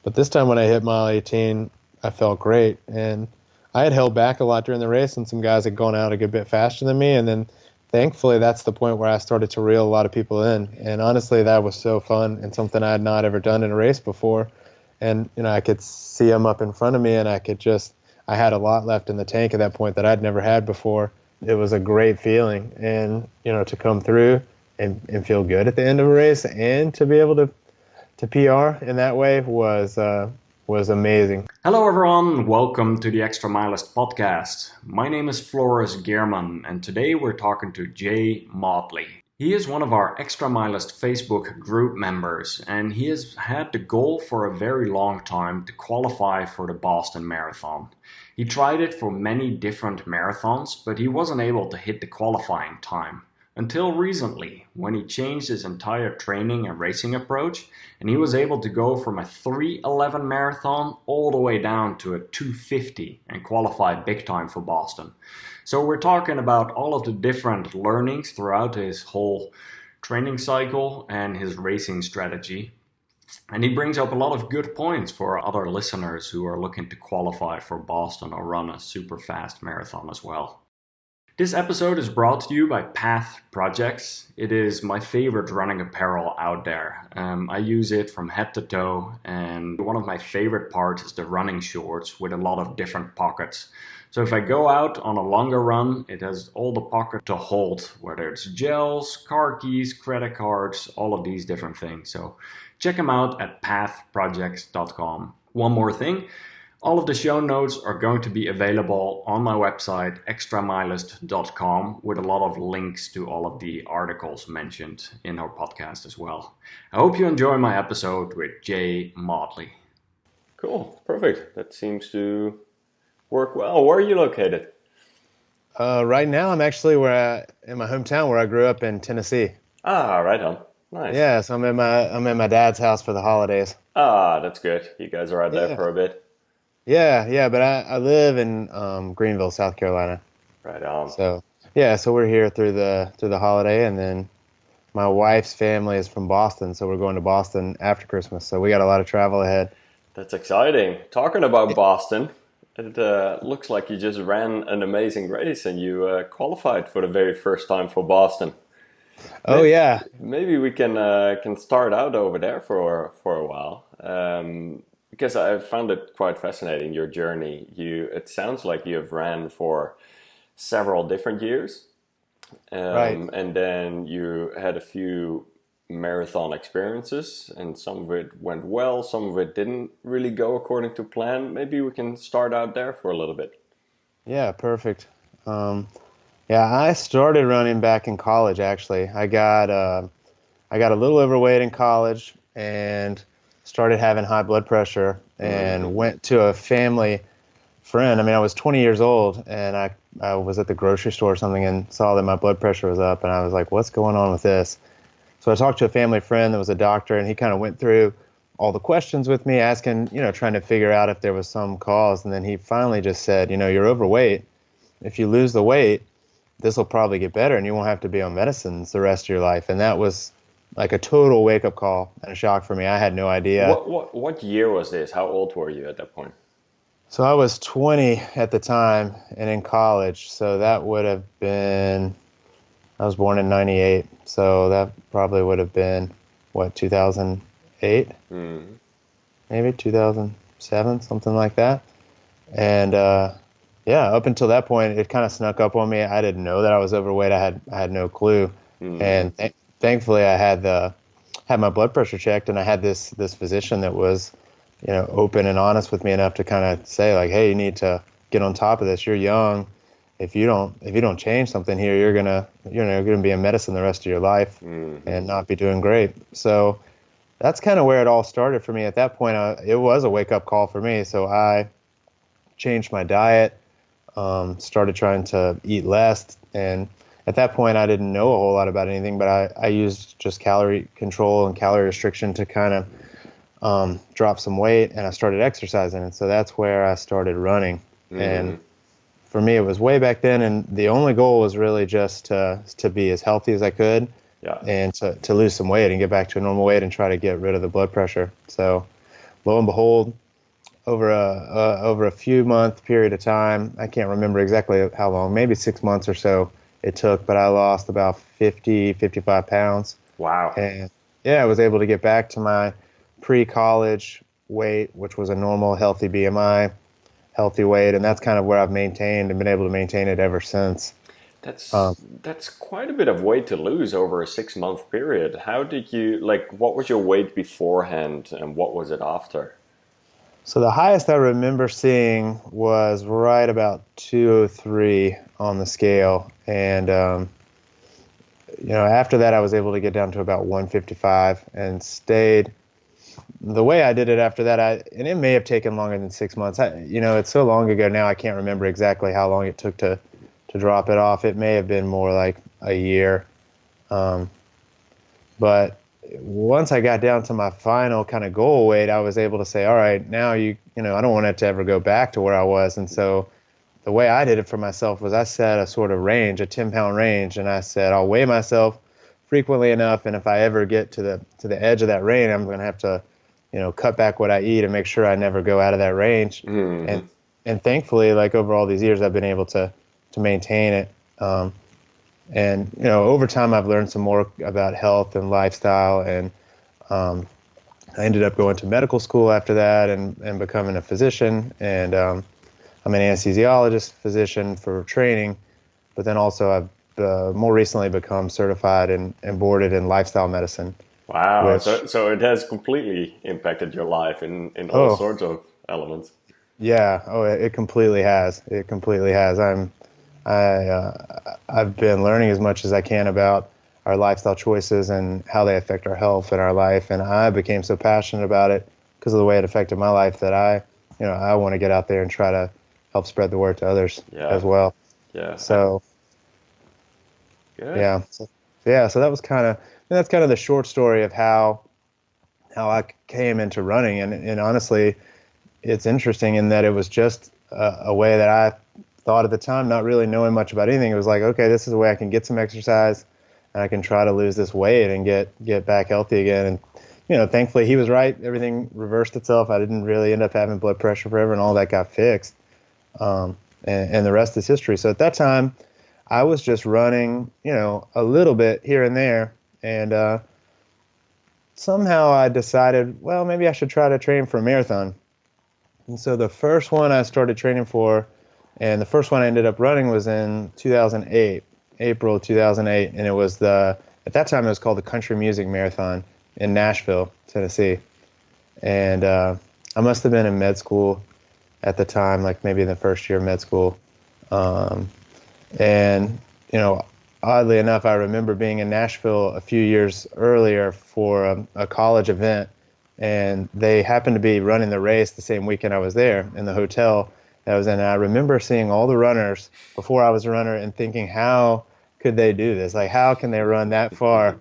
But this time when I hit mile 18, I felt great. And I had held back a lot during the race, and some guys had gone out a good bit faster than me. And then thankfully, that's the point where I started to reel a lot of people in. And honestly, that was so fun and something I had not ever done in a race before. And, I could see them up in front of me, and I had a lot left in the tank at that point that I'd never had before. It was a great feeling. And, to come through and feel good at the end of a race and to be able to PR in that way was amazing. Hello everyone, welcome to the Extramilest podcast. My name is Floris Gierman, and today we're talking to Jay Motley. He is one of our Extramilest Facebook group members, and he has had the goal for a very long time to qualify for the Boston Marathon. He tried it for many different marathons, but he wasn't able to hit the qualifying time. Until recently, when he changed his entire training and racing approach, and he was able to go from a 3:11 marathon all the way down to a 2:50 and qualify big time for Boston. So we're talking about all of the different learnings throughout his whole training cycle and his racing strategy. And he brings up a lot of good points for other listeners who are looking to qualify for Boston or run a super fast marathon as well. This episode is brought to you by Path Projects. It is my favorite running apparel out there. I use it from head to toe, and one of my favorite parts is the running shorts with a lot of different pockets. So if I go out on a longer run, it has all the pockets to hold, whether it's gels, car keys, credit cards, all of these different things. So check them out at pathprojects.com. One more thing. All of the show notes are going to be available on my website, extramilest.com, with a lot of links to all of the articles mentioned in our podcast as well. I hope you enjoy my episode with Jay Motley. Cool, perfect. That seems to work well. Where are you located? Right now, I'm actually in my hometown where I grew up in Tennessee. Ah, right on. Nice. Yeah, so I'm in my dad's house for the holidays. Ah, that's good. You guys are out there for a bit. Yeah, but I live in Greenville, South Carolina. Right on. So we're here through the holiday, and then my wife's family is from Boston, so we're going to Boston after Christmas. So we got a lot of travel ahead. That's exciting. Talking about Boston, it looks like you just ran an amazing race and you qualified for the very first time for Boston. Oh yeah. Maybe we can start out over there for a while. Because I found it quite fascinating, your journey. It sounds like you have ran for several different years. Right. And then you had a few marathon experiences, and some of it went well, some of it didn't really go according to plan. Maybe we can start out there for a little bit. Yeah, perfect. I started running back in college, actually. I got a little overweight in college and started having high blood pressure and went to a family friend. I mean, I was 20 years old, and I was at the grocery store or something and saw that my blood pressure was up, and I was like, what's going on with this? So I talked to a family friend that was a doctor, and he kind of went through all the questions with me, asking, trying to figure out if there was some cause. And then he finally just said, you're overweight. If you lose the weight, this will probably get better, and you won't have to be on medicines the rest of your life. And that was like a total wake-up call and a shock for me. I had no idea. What year was this? How old were you at that point? So I was 20 at the time and in college. So that would have been, I was born in 98. So that probably would have been, 2008? Maybe 2007, something like that. And up until that point, it kind of snuck up on me. I didn't know that I was overweight. I had no clue. And thankfully, I had my blood pressure checked, and I had this physician that was, open and honest with me enough to kind of say, like, hey, you need to get on top of this. You're young. If you don't change something here, you're gonna be in medicine the rest of your life and not be doing great. So that's kind of where it all started for me. At that point, it was a wake up call for me. So I changed my diet, started trying to eat less, and at that point, I didn't know a whole lot about anything, but I used just calorie control and calorie restriction to kind of drop some weight, and I started exercising. And so that's where I started running. And for me, it was way back then, and the only goal was really just to be as healthy as I could and to lose some weight and get back to a normal weight and try to get rid of the blood pressure. So lo and behold, over a few month period of time, I can't remember exactly how long, maybe 6 months or so it took, but I lost about 55 pounds. Wow. And yeah, I was able to get back to my pre-college weight, which was a normal, healthy BMI, healthy weight, and that's kind of where I've maintained and been able to maintain it ever since. That's quite a bit of weight to lose over a 6 month period. How did you, like, what was your weight beforehand and what was it after? So the highest I remember seeing was right about 203 on the scale, and after that I was able to get down to about 155 and stayed. The way I did it after that, and it may have taken longer than 6 months. It's so long ago now, I can't remember exactly how long it took to drop it off. It may have been more like a year. But once I got down to my final kind of goal weight, I was able to say, all right, now I don't want it to ever go back to where I was. And so the way I did it for myself was I set a sort of range, a 10-pound range, and I said, I'll weigh myself frequently enough, and if I ever get to the edge of that range, I'm going to have to, cut back what I eat and make sure I never go out of that range. Mm-hmm. And thankfully, like over all these years, I've been able to maintain it. And over time, I've learned some more about health and lifestyle, and I ended up going to medical school after that and becoming a physician. And I'm an anesthesiologist physician for training, but then also I've more recently become certified and boarded in lifestyle medicine. Wow. So it has completely impacted your life in all sorts of elements. Yeah. Oh, it completely has. It completely has. I've been learning as much as I can about our lifestyle choices and how they affect our health and our life. And I became so passionate about it because of the way it affected my life that I want to get out there and try to help spread the word to others as well. Yeah. So, good. Yeah. So that's kind of the short story of how I came into running. And honestly, it's interesting in that it was just a way that I thought at the time, not really knowing much about anything. It was like, okay, this is a way I can get some exercise and I can try to lose this weight and get back healthy again. And, thankfully he was right. Everything reversed itself. I didn't really end up having blood pressure forever, and all that got fixed. And the rest is history. So at that time I was just running, a little bit here and there. And somehow I decided, well, maybe I should try to train for a marathon. And so the first one I started training for, and the first one I ended up running, was in 2008, April 2008, and it was at that time it was called the Country Music Marathon in Nashville, Tennessee. And I must have been in med school at the time, like maybe in the first year of med school. And oddly enough, I remember being in Nashville a few years earlier for a college event, and they happened to be running the race the same weekend I was there in the hotel that I was in. And I remember seeing all the runners before I was a runner and thinking, how could they do this? Like, how can they run that far?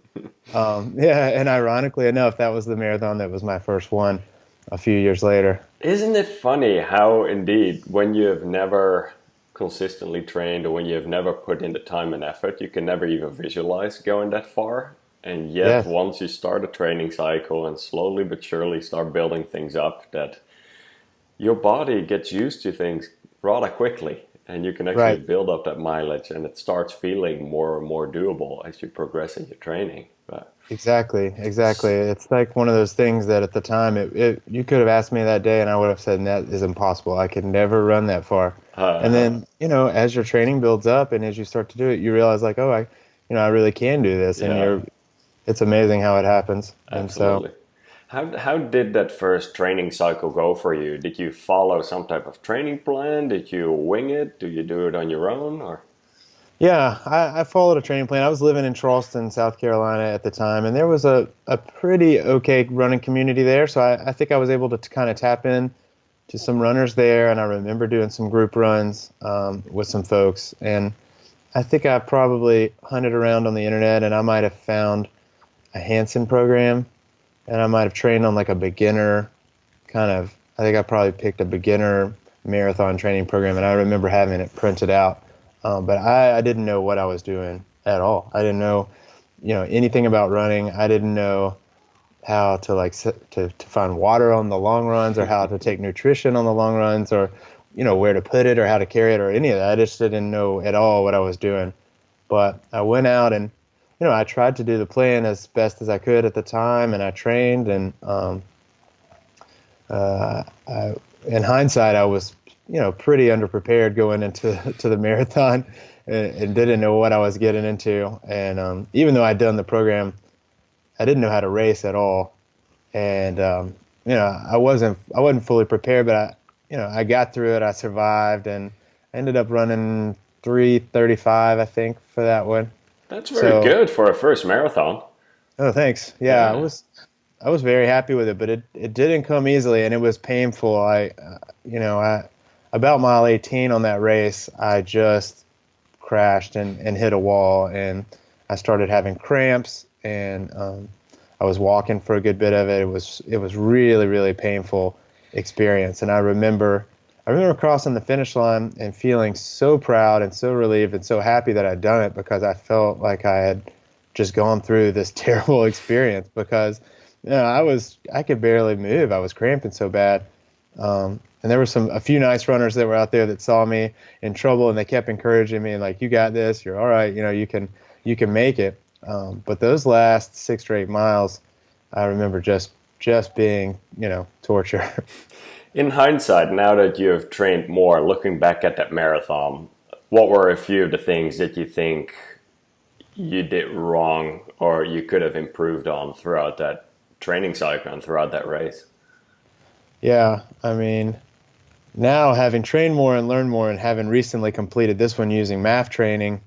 And ironically enough, that was the marathon that was my first one a few years later. Isn't it funny how, indeed, when you have never consistently trained or when you have never put in the time and effort, you can never even visualize going that far. And yet, once you start a training cycle and slowly but surely start building things up, that your body gets used to things rather quickly, and you can actually build up that mileage, and it starts feeling more and more doable as you progress in your training. But Exactly. It's like one of those things that at the time, you could have asked me that day and I would have said, that is impossible. I could never run that far. And then, as your training builds up and as you start to do it, you realize like, I really can do this. And it's amazing how it happens. Absolutely. And so, how did that first training cycle go for you? Did you follow some type of training plan? Did you wing it? Do you do it on your own, or? Yeah, I followed a training plan. I was living in Charleston, South Carolina at the time, and there was a pretty okay running community there. So I think I was able to kind of tap in to some runners there, and I remember doing some group runs with some folks. And I think I probably hunted around on the internet, and I might have found a Hansen program, and I might have trained on like a beginner I think I probably picked a beginner marathon training program, and I remember having it printed out. But I didn't know what I was doing at all. I didn't know, anything about running. I didn't know how to like to find water on the long runs, or how to take nutrition on the long runs, or where to put it or how to carry it or any of that. I just didn't know at all what I was doing. But I went out and I tried to do the plan as best as I could at the time, and I trained. And in hindsight, I was pretty underprepared going into the marathon, and didn't know what I was getting into. And even though I'd done the program, I didn't know how to race at all. And I wasn't fully prepared, but I got through it. I survived, and I ended up running 3:35, I think, for that one. That's very good for a first marathon. Oh, thanks. Yeah, I was very happy with it, but it didn't come easily, and it was painful. I about mile 18 on that race, I just crashed and hit a wall, and I started having cramps, and I was walking for a good bit of it. It was really, really painful experience. And I remember crossing the finish line and feeling so proud and so relieved and so happy that I'd done it, because I felt like I had just gone through this terrible experience, because I could barely move. I was cramping so bad. And there were a few nice runners that were out there that saw me in trouble, and they kept encouraging me and like, you got this, you're all right, you can make it. But those last 6 or 8 miles, I remember just being, torture. In hindsight, now that you have trained more, looking back at that marathon, what were a few of the things that you think you did wrong or you could have improved on throughout that training cycle and throughout that race? Yeah, I mean, now having trained more and learned more, and having recently completed this one using math training,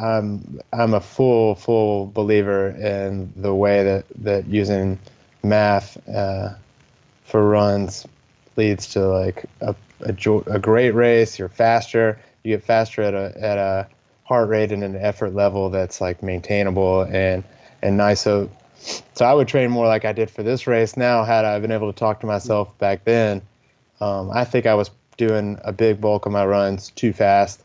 I'm a full believer in the way that using math for runs leads to like a great race. You're faster. You get faster at a heart rate and an effort level that's like maintainable and nice. So I would train more like I did for this race now. Had I been able to talk to myself back then, I think I was doing a big bulk of my runs too fast.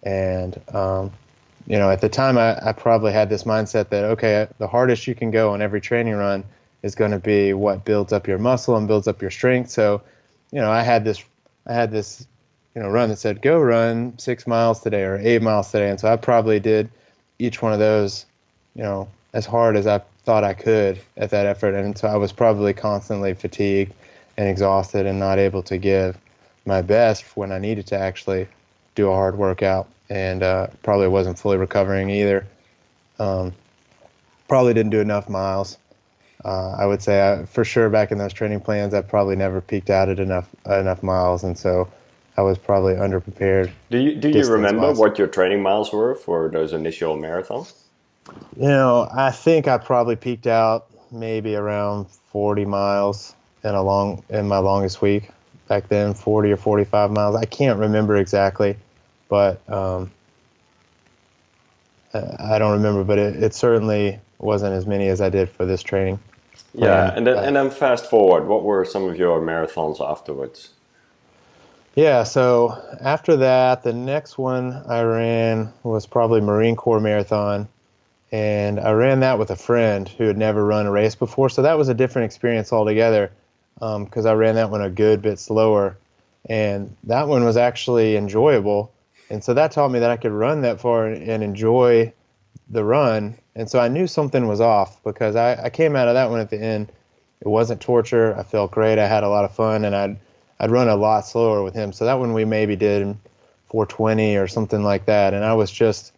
And at the time, I probably had this mindset that, okay, the hardest you can go on every training run is going to be what builds up your muscle and builds up your strength. So, I had this run that said, go run 6 miles today or 8 miles today. And so I probably did each one of those, as hard as I thought I could at that effort. And so I was probably constantly fatigued and exhausted and not able to give my best when I needed to actually do a hard workout. And probably wasn't fully recovering either. Probably didn't do enough miles. I would say for sure back in those training plans, I probably never peaked out at enough miles, and so I was probably underprepared. Do you remember what your training miles were for those initial marathons? I think I probably peaked out maybe around 40 miles in my longest week back then, 40 or 45 miles. I can't remember exactly. But I don't remember, but it certainly wasn't as many as I did for this training plan. Yeah, and then fast forward, what were some of your marathons afterwards? Yeah, so after that, the next one I ran was probably Marine Corps Marathon, and I ran that with a friend who had never run a race before, so that was a different experience altogether, because I ran that one a good bit slower, and that one was actually enjoyable. And so that taught me that I could run that far and enjoy the run. And so I knew something was off, because I came out of that one at the end. It wasn't torture. I felt great. I had a lot of fun, and I'd run a lot slower with him. So that one we maybe did 4:20 or something like that. And I was just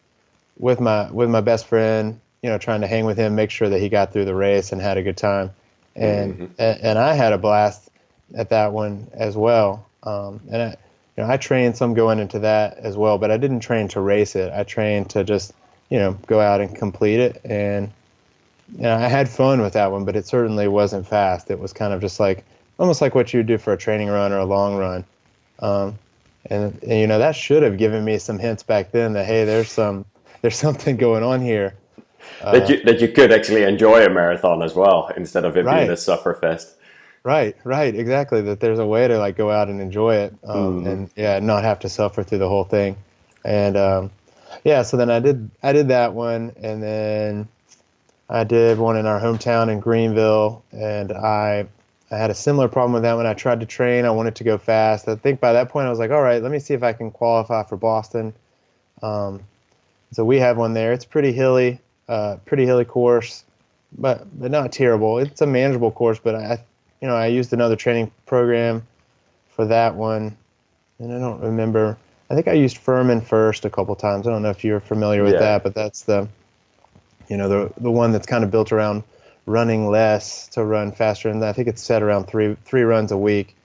with my best friend, trying to hang with him, make sure that he got through the race and had a good time. And I had a blast at that one as well. I trained some going into that as well, but I didn't train to race it. I trained to just, go out and complete it. And I had fun with that one, but it certainly wasn't fast. It was kind of just like, almost like what you do for a training run or a long run. And that should have given me some hints back then that, hey, there's something going on here. That you could actually enjoy a marathon as well, instead of it being a sufferfest. Right, exactly. That there's a way to like go out and enjoy it, and not have to suffer through the whole thing. And so then I did that one, and then I did one in our hometown in Greenville, and I had a similar problem with that when I tried to train. I wanted to go fast. I think by that point I was like, all right, let me see if I can qualify for Boston. So we have one there. It's pretty hilly course, but not terrible. It's a manageable course, but I used another training program for that one, and I don't remember. I think I used Furman first a couple times. I don't know if you're familiar with that, but that's the one that's kind of built around running less to run faster, and I think it's set around three runs a week,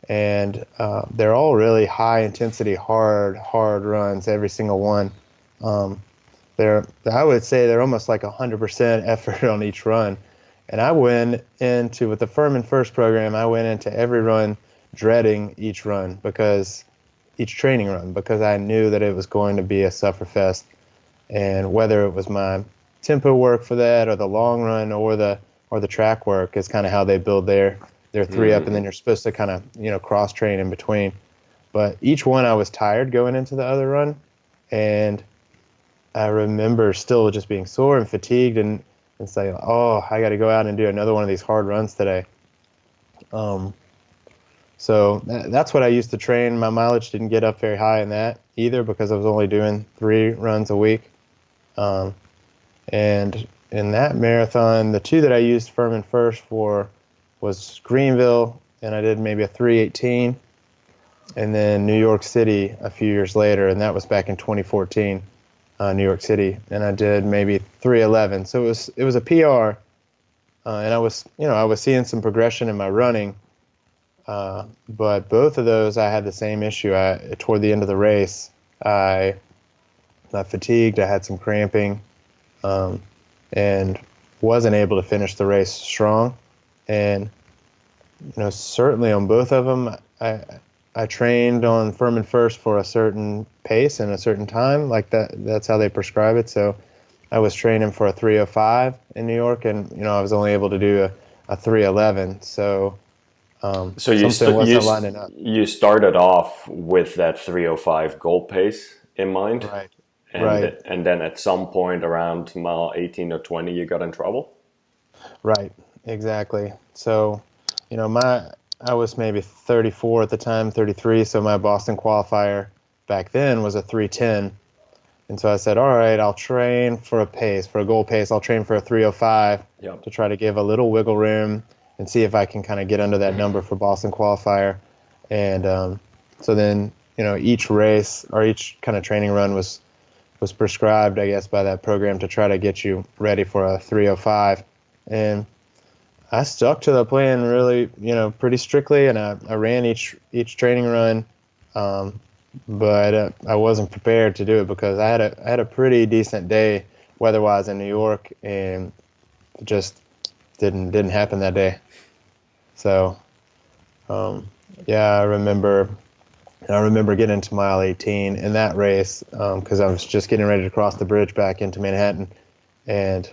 and they're all really high intensity, hard runs, every single one. I would say they're almost like 100% effort on each run, and I went into, with the Furman First program, I went into every run dreading each training run, because I knew that it was going to be a sufferfest, and whether it was my tempo work for that or the long run or the track work is kind of how they build their three up, and then you're supposed to kind of cross train in between. But each one I was tired going into the other run, and I remember still just being sore and fatigued and saying, oh, I got to go out and do another one of these hard runs today. So that's what I used to train. My mileage didn't get up very high in that either, because I was only doing 3 runs a week. And in that marathon, the 2 that I used Furman First for was Greenville, and I did maybe a 3:18, and then New York City a few years later, and that was back in 2014, New York City, and I did maybe 3:11. So it was a PR, and I was seeing some progression in my running, but both of those I had the same issue. Toward the end of the race, I got fatigued. I had some cramping. And wasn't able to finish the race strong. And certainly on both of them, I trained on Furman First for a certain pace and a certain time, like that's how they prescribe it. So I was training for a 3:05 in New York, and I was only able to do a 3:11. So something wasn't lining up. You started off with that 3:05 goal pace in mind, right? And then at some point around mile 18 or 20, you got in trouble? Right, exactly. So, I was maybe 34 at the time, 33, so my Boston qualifier back then was a 3:10. And so I said, all right, I'll train for a goal pace. I'll train for a 3:05 to try to give a little wiggle room and see if I can kind of get under that number for Boston qualifier. And so then, each race or each kind of training run was prescribed, I guess, by that program to try to get you ready for a 3:05. And I stuck to the plan really, pretty strictly, and I ran each training run, but I wasn't prepared to do it because I had a pretty decent day weather-wise in New York, and it just didn't happen that day. So, I remember getting to mile 18 in that race because I was just getting ready to cross the bridge back into Manhattan, and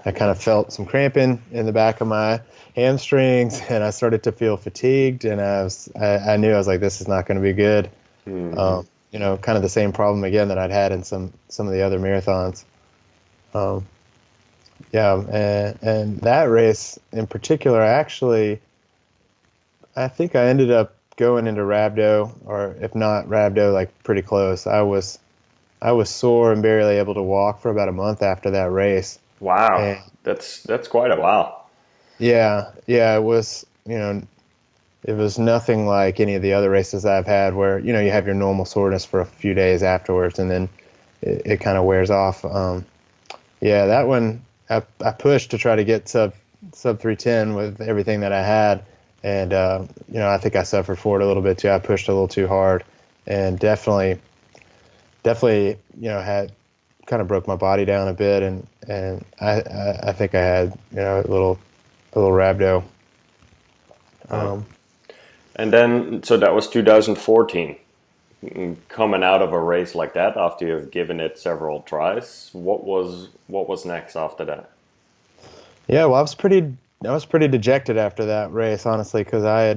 I kind of felt some cramping in the back of my hamstrings, and I started to feel fatigued, and I knew I was like, this is not going to be good. Mm-hmm. Kind of the same problem again that I'd had in some of the other marathons. And that race in particular, I think I ended up going into rhabdo, or if not rhabdo, like pretty close. I was sore and barely able to walk for about a month after that race. Wow, and that's quite a while. Yeah, it was. It was nothing like any of the other races I've had, where you have your normal soreness for a few days afterwards, and then it kind of wears off. That one I pushed to try to get sub 3:10 with everything that I had. And, I think I suffered for it a little bit too. I pushed a little too hard, and definitely, had kind of broke my body down a bit. And I think I had, a little rhabdo. And then, so that was 2014. Coming out of a race like that after you've given it several tries, what was next after that? Yeah, well, I was pretty dejected after that race, honestly, because I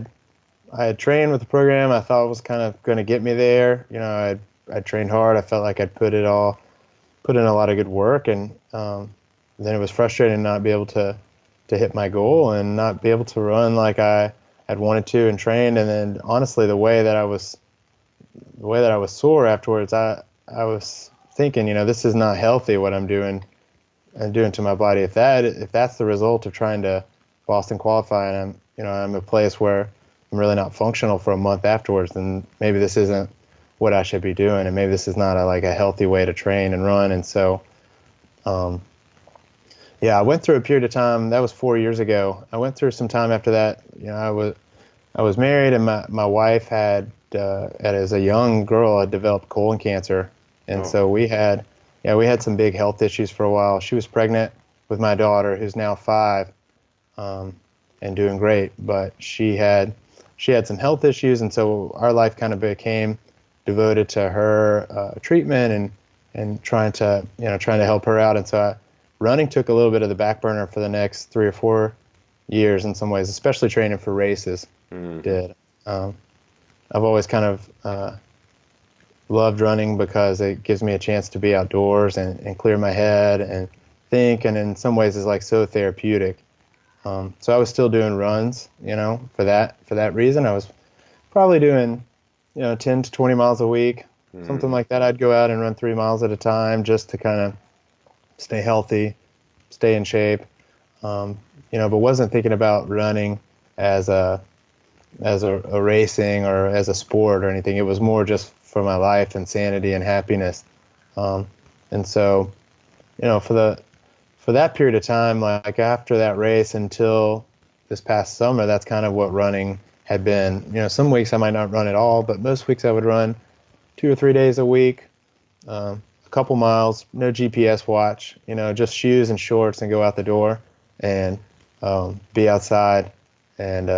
had trained with the program. I thought it was kind of going to get me there. I trained hard. I felt like I'd put in a lot of good work, and then it was frustrating not be able to hit my goal and not be able to run like I had wanted to and trained. And then honestly, the way that I was sore afterwards, I was thinking, this is not healthy what I'm doing to my body. If that's the result of trying to Boston qualify, and I'm a place where I'm really not functional for a month afterwards, then maybe this isn't what I should be doing, and maybe this is not a healthy way to train and run. And so, I went through a period of time. That was 4 years ago. I went through some time after that. I was married, and my wife had as a young girl had developed colon cancer, and so we had some big health issues for a while. She was pregnant with my daughter, who's now 5, and doing great, but she had some health issues, and so our life kind of became devoted to her treatment and trying to help her out. And so running took a little bit of the back burner for the next 3 or 4 years in some ways, especially training for races. Did I've always kind of loved running because it gives me a chance to be outdoors and clear my head and think, and in some ways is so therapeutic. So I was still doing runs, for that reason. I was probably doing 10 to 20 miles a week, something like that. I'd go out and run 3 miles at a time just to kind of stay healthy, stay in shape, but wasn't thinking about running as a racing or as a sport or anything. It was more just for my life and sanity and happiness. And so, for that period of time, after that race until this past summer, that's kind of what running had been. Some weeks I might not run at all, but most weeks I would run 2 or 3 days a week, a couple miles, no GPS watch, just shoes and shorts, and go out the door and be outside and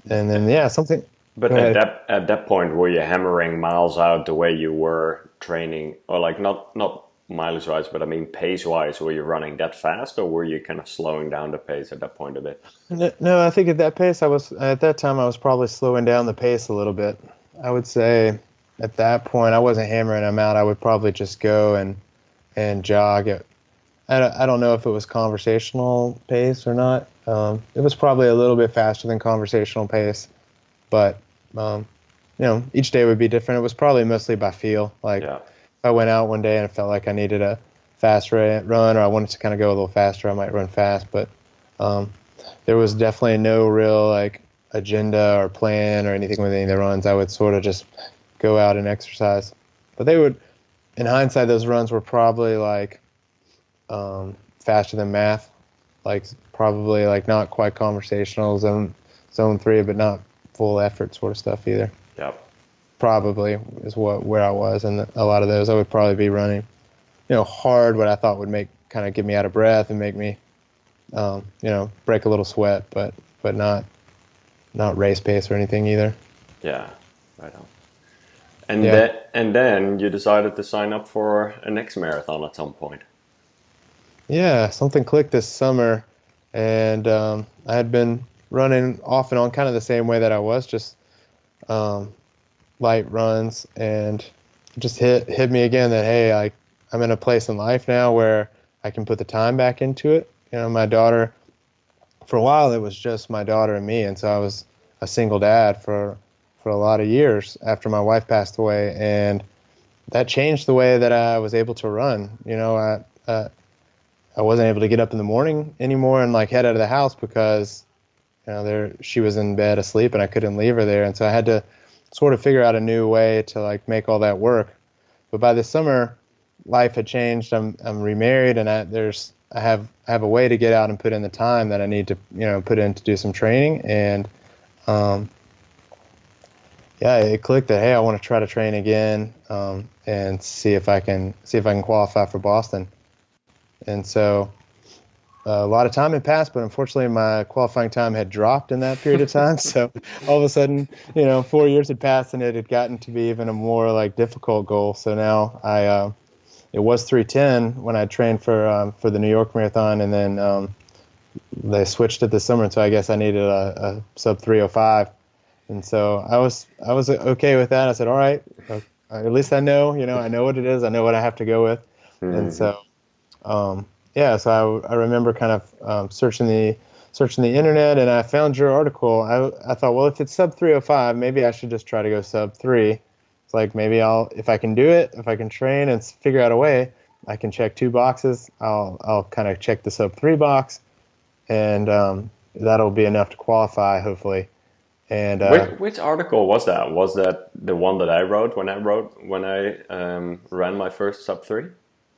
then something. But at that point, were you hammering miles out the way you were training, or not mileage wise, but I mean pace wise? Were you running that fast, or were you kind of slowing down the pace at that point a bit? No, I think at that time I was probably slowing down the pace a little bit. I would say at that point I wasn't hammering them out. I would probably just go and jog. I don't know if it was conversational pace or not. It was probably a little bit faster than conversational pace, but each day would be different. It was probably mostly by feel. If I went out one day and I felt like I needed a fast run, or I wanted to kind of go a little faster, I might run fast. But there was definitely no real agenda or plan or anything with any of the runs. I would sort of just go out and exercise. But they would, in hindsight, those runs were probably faster than math, probably not quite conversational zone 3, but not full effort sort of stuff either. Yep. Probably is where I was, and a lot of those I would probably be running, hard, what I thought would get me out of breath and make me, break a little sweat, but not race pace or anything either. Yeah, right on. And then you decided to sign up for a next marathon at some point. Yeah, something clicked this summer, and I had been running off and on kind of the same way that I was, just light runs, and just hit me again that, hey, I'm in a place in life now where I can put the time back into it. My daughter, for a while it was just my daughter and me, and so I was a single dad for a lot of years after my wife passed away, and that changed the way that I was able to run. I wasn't able to get up in the morning anymore and head out of the house because she was in bed asleep and I couldn't leave her there, and so I had to sort of figure out a new way to make all that work. But by this summer, life had changed. I'm remarried, and I have a way to get out and put in the time that I need to put in to do some training, and it clicked that, hey, I want to try to train again and see if I can qualify for Boston. And so a lot of time had passed, but unfortunately my qualifying time had dropped in that period of time. So all of a sudden, 4 years had passed, and it had gotten to be even a more difficult goal. So now it was 3:10 when I trained for the New York Marathon, and then they switched it this summer, and so I guess I needed a sub 3:05. And so I was okay with that. I said, all right, at least I know what it is. I know what I have to go with. And so yeah, so I remember kind of searching the internet, and I found your article. I thought, well, if it's sub 305, maybe I should just try to go sub 3. It's like maybe if I can do it, if I can train and figure out a way, I can check 2 boxes. I'll kind of check the sub 3 box, and that'll be enough to qualify, hopefully. And which article was that? Was that the one that I wrote when I ran my first sub 3?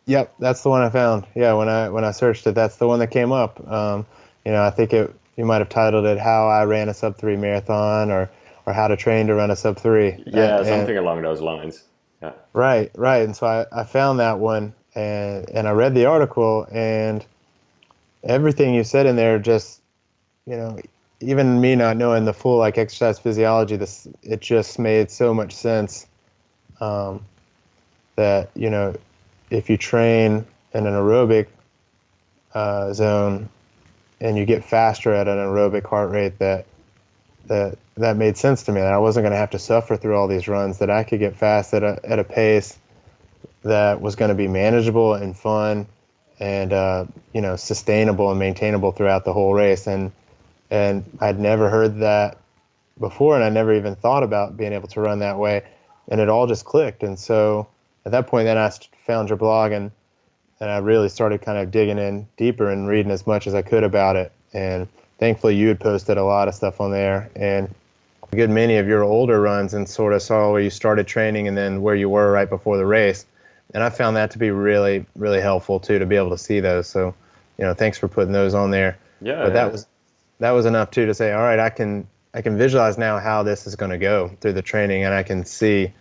Yep, that's the one I found. Yeah, when I searched it, that's the one that came up. I think you might have titled it "How I Ran a Sub 3 Marathon" or "How to Train to Run a Sub 3." Yeah, something along those lines. Yeah. Right. And so I found that one, and I read the article, and everything you said in there just, even me not knowing the full exercise physiology, it just made so much sense. That if you train in an aerobic zone and you get faster at an aerobic heart rate, that made sense to me. That I wasn't going to have to suffer through all these runs. That I could get fast at a pace that was going to be manageable and fun, and sustainable and maintainable throughout the whole race. And I'd never heard that before, and I never even thought about being able to run that way. And it all just clicked. And so at that point, then I found your blog, and I really started kind of digging in deeper and reading as much as I could about it. And thankfully, you had posted a lot of stuff on there, and a good many of your older runs, and sort of saw where you started training and then where you were right before the race. And I found that to be really, really helpful too, to be able to see those. So, thanks for putting those on there. Yeah. But that was enough too to say, all right, I can visualize now how this is going to go through the training, and I can see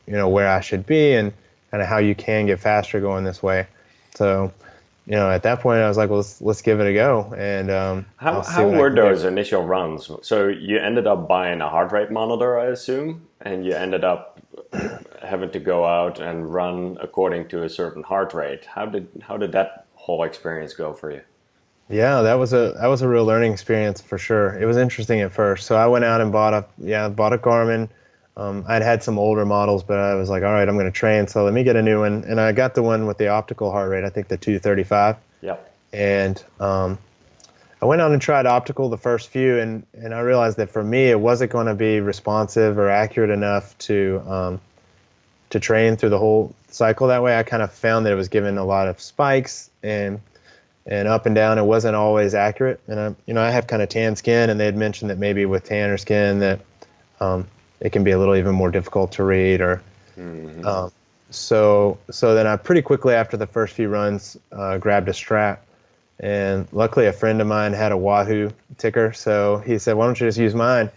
where I should be and kind of how you can get faster going this way. So, at that point I was like, well, let's give it a go. And how were those initial runs? So you ended up buying a heart rate monitor, I assume, and you ended up having to go out and run according to a certain heart rate. How did that whole experience go for you? Yeah, that was a real learning experience for sure. It was interesting at first. So I went out and bought a Gierman. I'd had some older models, but I was like, all right, I'm going to train, so let me get a new one. And I got the one with the optical heart rate, I think the 235. Yep. And I went on and tried optical the first few, and I realized that for me, it wasn't going to be responsive or accurate enough to train through the whole cycle that way. I kind of found that it was giving a lot of spikes and up and down. It wasn't always accurate. And I have kind of tan skin, and they had mentioned that maybe with tanner skin that it can be a little even more difficult to read. Or so then I pretty quickly after the first few runs grabbed a strap, and luckily a friend of mine had a Whoo ticker, so he said, why don't you just use mine?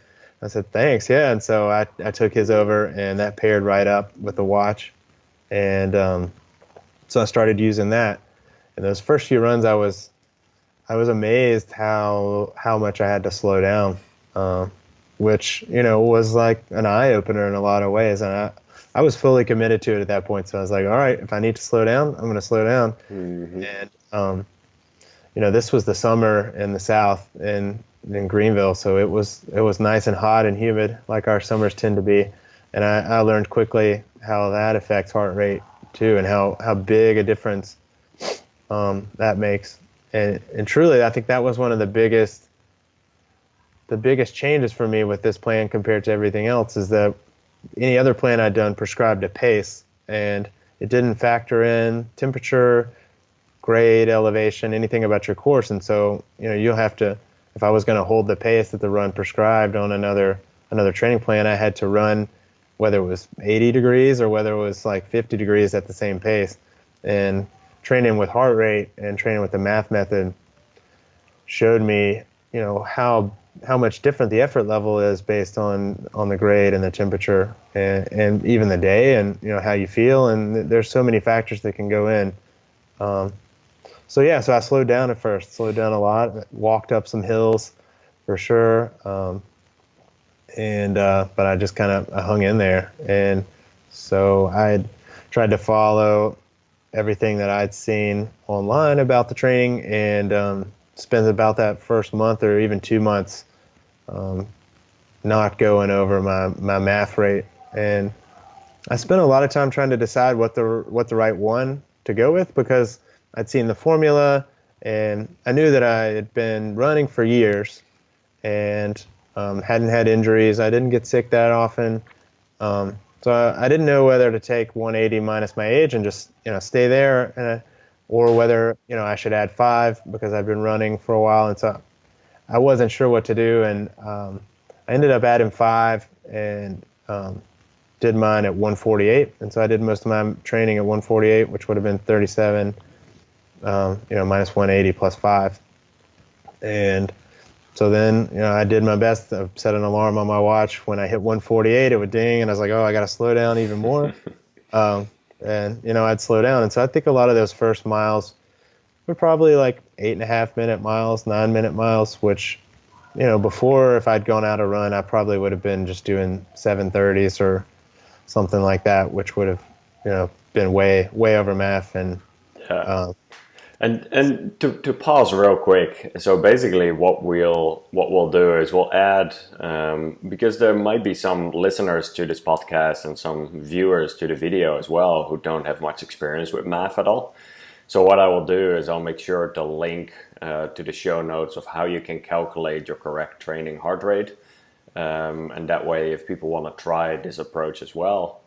I said, thanks. Yeah. And so I took his over, and that paired right up with the watch, and so I started using that. And those first few runs, I was amazed how much I had to slow down, which was like an eye opener in a lot of ways. And I was fully committed to it at that point. So I was like, all right, if I need to slow down, I'm going to slow down. And this was the summer in the South in Greenville, so it was nice and hot and humid, like our summers tend to be. And I learned quickly how that affects heart rate too, and how big a difference that makes. And truly, I think that was one of the biggest changes for me with this plan compared to everything else, is that any other plan I'd done prescribed a pace, and it didn't factor in temperature, grade, elevation, anything about your course. And so, you'll have to, if I was going to hold the pace that the run prescribed on another training plan, I had to run whether it was 80 degrees or whether it was like 50 degrees at the same pace. And training with heart rate and training with the math method showed me, how much different the effort level is based on the grade and the temperature and even the day, and how you feel. And there's so many factors that can go in. So I slowed down at first, slowed down a lot, walked up some hills for sure. But I just kind of hung in there. And so I tried to follow everything that I'd seen online about the training, and spent about that first month or even 2 months not going over my math rate. And I spent a lot of time trying to decide what the right one to go with, because I'd seen the formula, and I knew that I had been running for years and hadn't had injuries. I didn't get sick that often. So I didn't know whether to take 180 minus my age and just, stay there, or whether, I should add 5 because I've been running for a while. And so I wasn't sure what to do. And I ended up adding 5 and did mine at 148. And so I did most of my training at 148, which would have been 37, minus 180 plus 5. And so then, I did my best. I set an alarm on my watch. When I hit 148, it would ding, and I was like, oh, I got to slow down even more. And I'd slow down. And so I think a lot of those first miles were probably like 8.5-minute miles, 9-minute miles, which, before, if I'd gone out a run, I probably would have been just doing 7:30s or something like that, which would have, been way over math. And And to pause real quick, so basically what we'll do is we'll add, because there might be some listeners to this podcast and some viewers to the video as well who don't have much experience with math at all. So what I will do is I'll make sure to link to the show notes of how you can calculate your correct training heart rate. And that way, if people want to try this approach as well,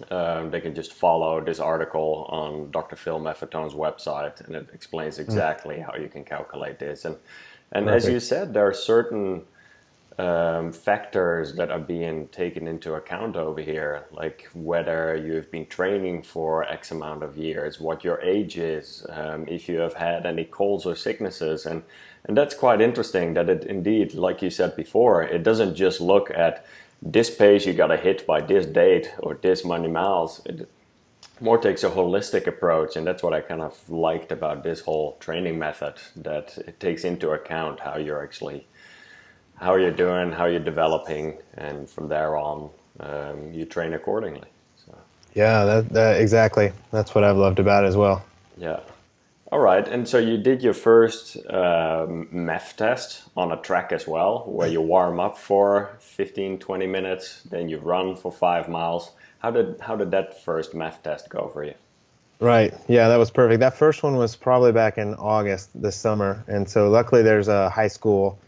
they can just follow this article on Dr. Phil Maffetone's website, and it explains exactly how you can calculate this. And as you said, there are certain factors that are being taken into account over here, like whether you've been training for X amount of years, what your age is, if you have had any colds or sicknesses. And that's quite interesting that it indeed, like you said before, it doesn't just look at this pace you got to hit by this date or this many miles. It more takes a holistic approach, and that's what I kind of liked about this whole training method, that it takes into account how you're doing, how you're developing, and from there on you train accordingly. So. Yeah, that exactly. That's what I've loved about it as well. Yeah. All right, and so you did your first MEF test on a track as well, where you warm up for 15-20 minutes, then you run for 5 miles. How did that first MEF test go for you? Right, yeah, that was perfect. That first one was probably back in August this summer, and so luckily there's a high school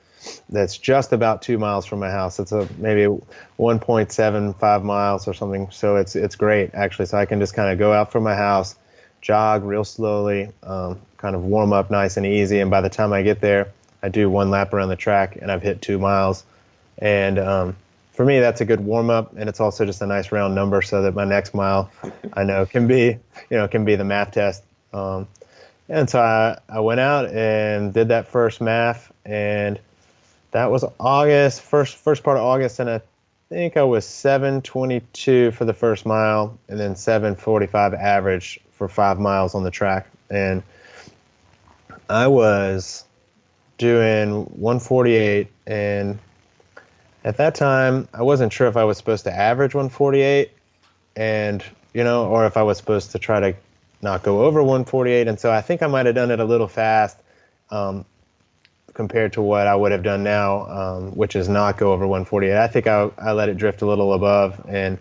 that's just about 2 miles from my house. It's maybe 1.75 miles or something, so it's great actually. So I can just kind of go out from my house, jog real slowly, kind of warm up nice and easy, and by the time I get there, I do 1 lap around the track, and I've hit 2 miles. And for me, that's a good warm up, and it's also just a nice round number, so that my next mile, I know can be the math test. And so I went out and did that first math, and that was August, first part of August, and I think I was 7:22 for the first mile, and then 7:45 average for 5 miles on the track. And I was doing 148, and at that time I wasn't sure if I was supposed to average 148 and or if I was supposed to try to not go over 148. And so I think I might have done it a little fast compared to what I would have done now, which is not go over 148. I think I let it drift a little above and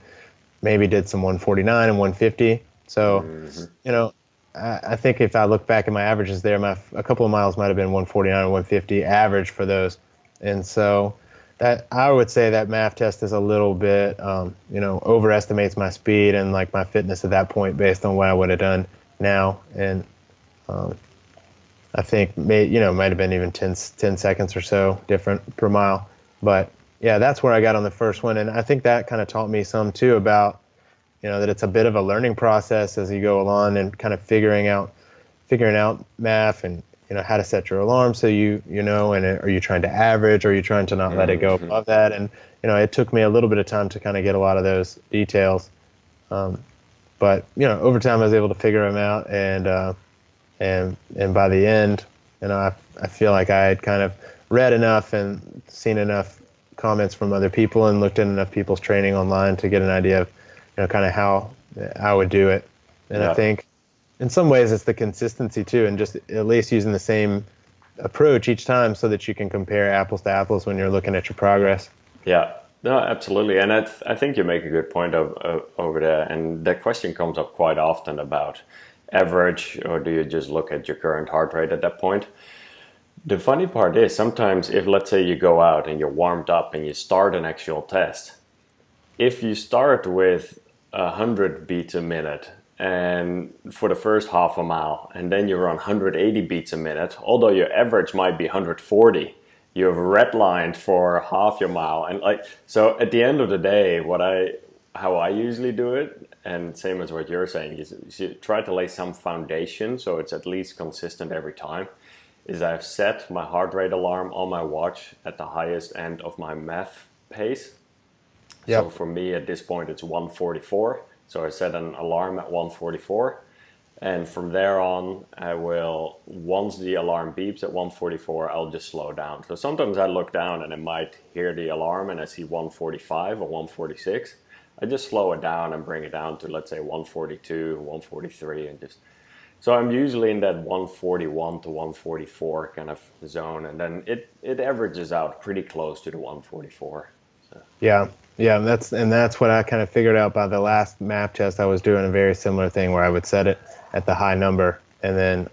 maybe did some 149 and 150. So, I think if I look back at my averages there, a couple of miles might have been 149 or 150 average for those. And so that I would say that math test is a little bit, overestimates my speed and like my fitness at that point based on what I would have done now. And I think might have been even 10 seconds or so different per mile. But yeah, that's where I got on the first one. And I think that kind of taught me some too about, that it's a bit of a learning process as you go along and kind of figuring out math and, how to set your alarm so and are you trying to average, or are you trying to not let it go above that? And, it took me a little bit of time to kind of get a lot of those details. But, over time I was able to figure them out, and by the end, I feel like I had kind of read enough and seen enough comments from other people and looked at enough people's training online to get an idea of, kind of how I would do it. And I think in some ways it's the consistency too, and just at least using the same approach each time so that you can compare apples to apples when you're looking at your progress. Yeah, no, absolutely. And I think you make a good point over there. And that question comes up quite often about average, or do you just look at your current heart rate at that point? The funny part is sometimes if, let's say, you go out and you're warmed up and you start an actual test, if you start with 100 beats a minute and for the first half a mile, and then you run 180 beats a minute, although your average might be 140, you've redlined for half your mile. And so at the end of the day, how I usually do it, and same as what you're saying, is you try to lay some foundation so it's at least consistent every time, is I've set my heart rate alarm on my watch at the highest end of my math pace. Yep. So for me at this point it's 144. So I set an alarm at 144. And from there on, I will, once the alarm beeps at 144, I'll just slow down. So sometimes I look down and I might hear the alarm and I see 145 or 146. I just slow it down and bring it down to, let's say, 142, 143, and just... So I'm usually in that 141 to 144 kind of zone, and then it averages out pretty close to the 144. So. Yeah, that's what I kind of figured out by the last map test. I was doing a very similar thing where I would set it at the high number, and then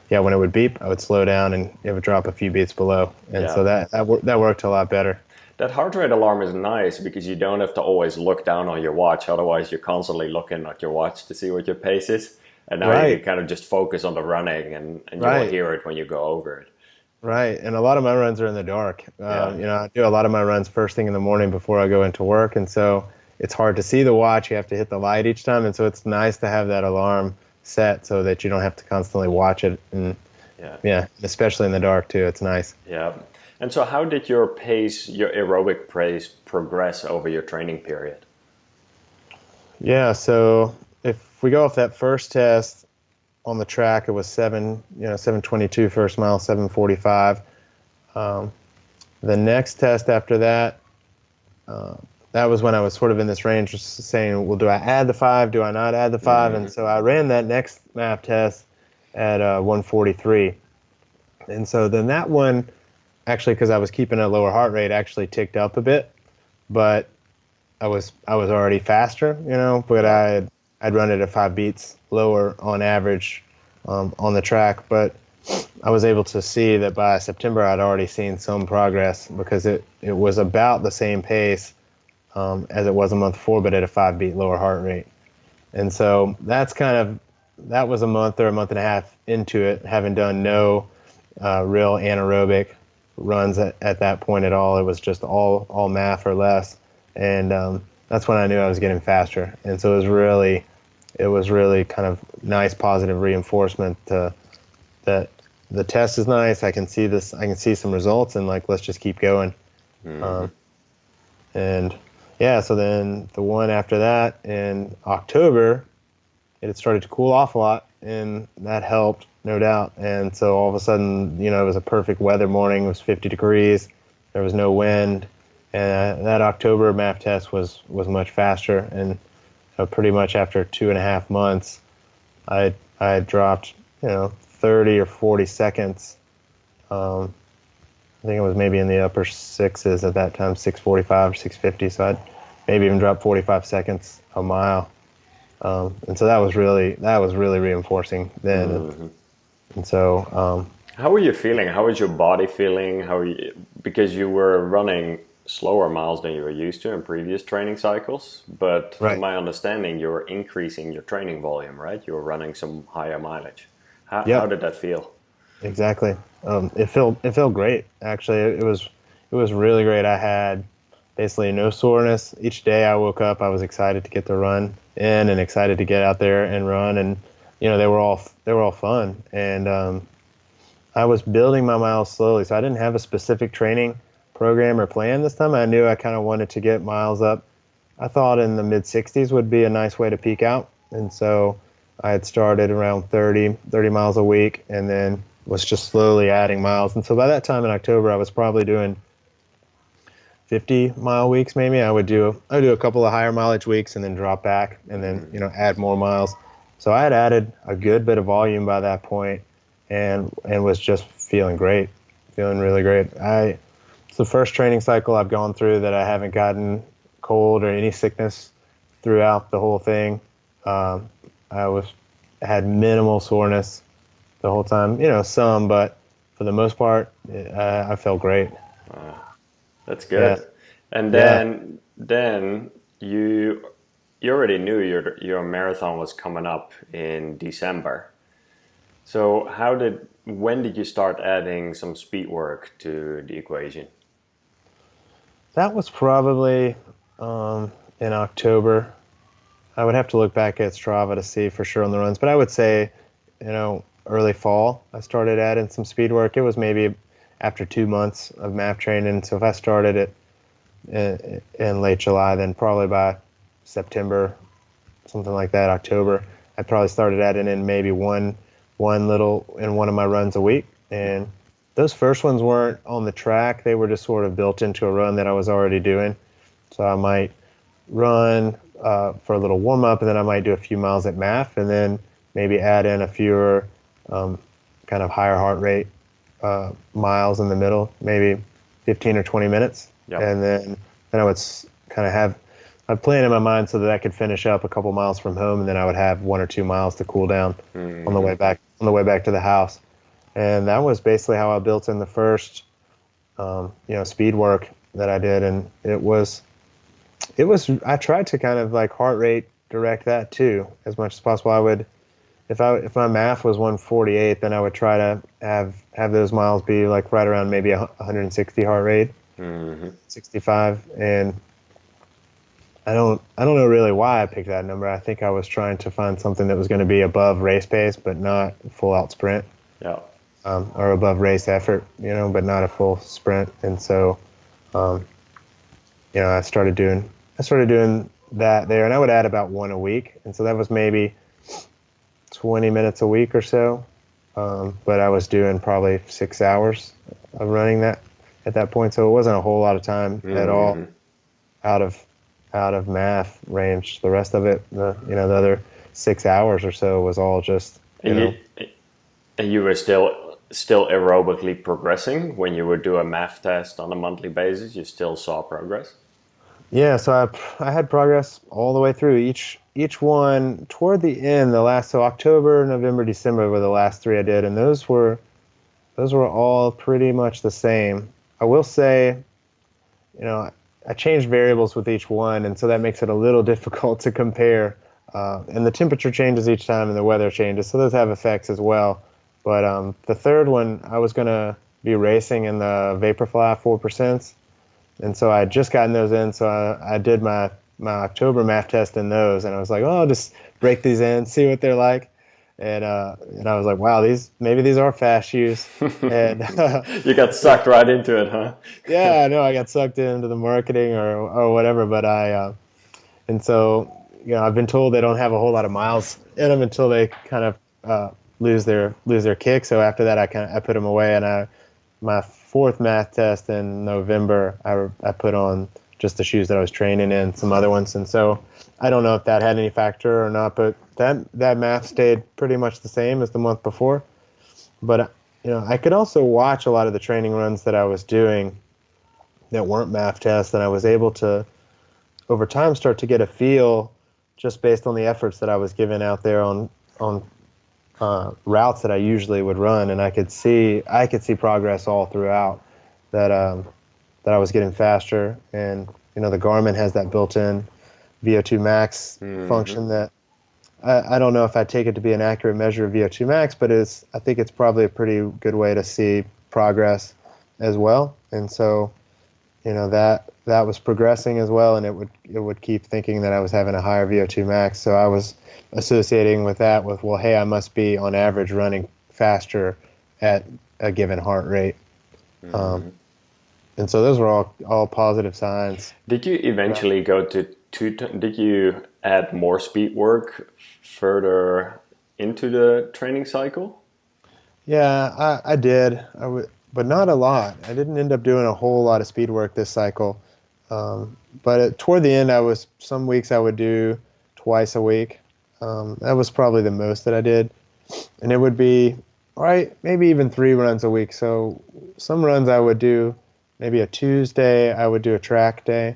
when it would beep, I would slow down and it would drop a few beats below, and so that worked a lot better. That heart rate alarm is nice because you don't have to always look down on your watch. Otherwise, you're constantly looking at your watch to see what your pace is. And now you can kind of just focus on the running, and you'll hear it when you go over it. Right, and a lot of my runs are in the dark. I do a lot of my runs first thing in the morning before I go into work, and so it's hard to see the watch. You have to hit the light each time, and so it's nice to have that alarm set so that you don't have to constantly watch it. And especially in the dark too, it's nice. Yeah. And so how did your aerobic pace progress over your training period? Yeah, so if we go off that first test on the track, it was 7:22 first mile, 7:45. The next test after that, that was when I was sort of in this range, just saying, well, do I add the 5? Do I not add the 5? Mm-hmm. And so I ran that next map test at 1:43. And so then that one, actually, because I was keeping a lower heart rate, actually ticked up a bit, but I was already faster, but I'd run it at 5 beats lower on average on the track. But I was able to see that by September I'd already seen some progress because it was about the same pace as it was a month before, but at a 5 beat lower heart rate. And so that was a month or a month and a half into it, having done no real anaerobic runs at that point at all. It was just all math or less, and that's when I knew I was getting faster. And so it was really kind of nice positive reinforcement that the test is nice. I can see this. I can see some results, and let's just keep going. Mm-hmm. So then the one after that in October, it had started to cool off a lot, and that helped, no doubt. And so all of a sudden, it was a perfect weather morning. It was 50 degrees. There was no wind. And that October map test was much faster. And pretty much after 2.5 months, I had dropped, 30 or 40 seconds. I think it was maybe in the upper 6s at that time, 6:45 or 6:50. So I'd maybe even dropped 45 seconds a mile. And so that was really reinforcing then. Mm-hmm. And so, how were you feeling? How was your body feeling? Because you were running slower miles than you were used to in previous training cycles, but to my understanding, you were increasing your training volume, right? You were running some higher mileage. How did that feel? Exactly. It felt great. Actually, it was really great. I had basically no soreness. Each day I woke up, I was excited to get the run in and excited to get out there and run, and they were all fun. And I was building my miles slowly, so I didn't have a specific training program or plan this time. I knew I kind of wanted to get miles up. I thought in the mid 60s would be a nice way to peak out, and so I had started around 30 miles a week, and then was just slowly adding miles. And so by that time in October, I was probably doing 50-mile weeks maybe. I would do a couple of higher mileage weeks and then drop back and then add more miles. So I had added a good bit of volume by that point, and was just feeling great, feeling really great. It's the first training cycle I've gone through that I haven't gotten cold or any sickness throughout the whole thing. I was had minimal soreness the whole time. Some, but for the most part, I felt great. That's good. Yeah. And Yeah. then you already knew your marathon was coming up in December. So when did you start adding some speed work to the equation? That was probably in October. I would have to look back at Strava to see for sure on the runs, but I would say, early fall, I started adding some speed work. It was maybe after 2 months of MAF training. So if I started it in late July, then probably by September, something like that, October, I probably started adding in maybe one little in one of my runs a week. And those first ones weren't on the track. They were just sort of built into a run that I was already doing. So I might run for a little warm up, and then I might do a few miles at MAF, and then maybe add in a fewer kind of higher heart rate miles in the middle, maybe 15 or 20 minutes. Yep. And then I would kind of I'd plan in my mind so that I could finish up a couple miles from home, and then I would have 1 or 2 miles to cool down on the way back to the house. And that was basically how I built in the first speed work that I did. And it was I tried to kind of like heart rate direct that too as much as possible. I would, if my MAF was 148, then I would try to have those miles be like right around maybe 160 heart rate, 65. And I don't know really why I picked that number. I think I was trying to find something that was going to be above race pace, but not full out sprint. Yeah. Or above race effort, but not a full sprint. And so, I started doing that there, and I would add about one a week. And so that was maybe 20 minutes a week or so. But I was doing probably 6 hours of running that at that point. So it wasn't a whole lot of time at all out of MAF range. The rest of it, the other 6 hours or so was all just, And you were still aerobically progressing when you would do a MAF test on a monthly basis. You still saw progress. Yeah, so I had progress all the way through each one toward the end. So October, November, December were the last 3 I did, and those were all pretty much the same. I will say, I changed variables with each one, and so that makes it a little difficult to compare. And the temperature changes each time, and the weather changes, so those have effects as well. But the third one, I was going to be racing in the Vaporfly 4%. And so I had just gotten those in, so I did my October MAF test in those, and I was like, oh, I'll just break these in, see what they're like. And I was like, wow, these are fast shoes. And you got sucked right into it, huh? Yeah, I know, I got sucked into the marketing or whatever, but and so, I've been told they don't have a whole lot of miles in them until they kind of lose their kick. So after that, I put them away, and my fourth MAF test in November, I put on just the shoes that I was training in, some other ones. And so I don't know if that had any factor or not, but that MAF stayed pretty much the same as the month before. But, I could also watch a lot of the training runs that I was doing that weren't MAF tests, and I was able to, over time, start to get a feel just based on the efforts that I was giving out there on routes that I usually would run, and I could see progress all throughout. That I was getting faster, and the Gierman has that built-in VO2 max function that I don't know if I take it to be an accurate measure of VO2 max, but I think it's probably a pretty good way to see progress as well. And so that was progressing as well, and it would keep thinking that I was having a higher VO2 max. So I was associating with that with, well, hey, I must be on average running faster at a given heart rate. And so those were all positive signs. Did you eventually go to did you add more speed work further into the training cycle? Yeah, I did. But not a lot. I didn't end up doing a whole lot of speed work this cycle. But toward the end, some weeks I would do twice a week. That was probably the most that I did. And it would be, maybe even 3 runs a week. So some runs I would do maybe a Tuesday, I would do a track day.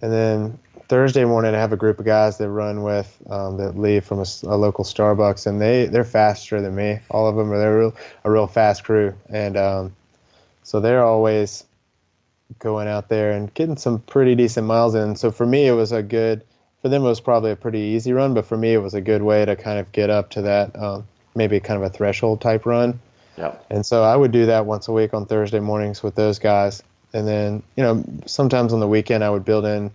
And then Thursday morning, I have a group of guys that run with that leave from a local Starbucks, and they're faster than me. All of them they're a real fast crew, and so they're always going out there and getting some pretty decent miles in. So for me, for them it was probably a pretty easy run, but for me it was a good way to kind of get up to that maybe kind of a threshold type run. Yeah. And so I would do that once a week on Thursday mornings with those guys. And then, sometimes on the weekend I would build in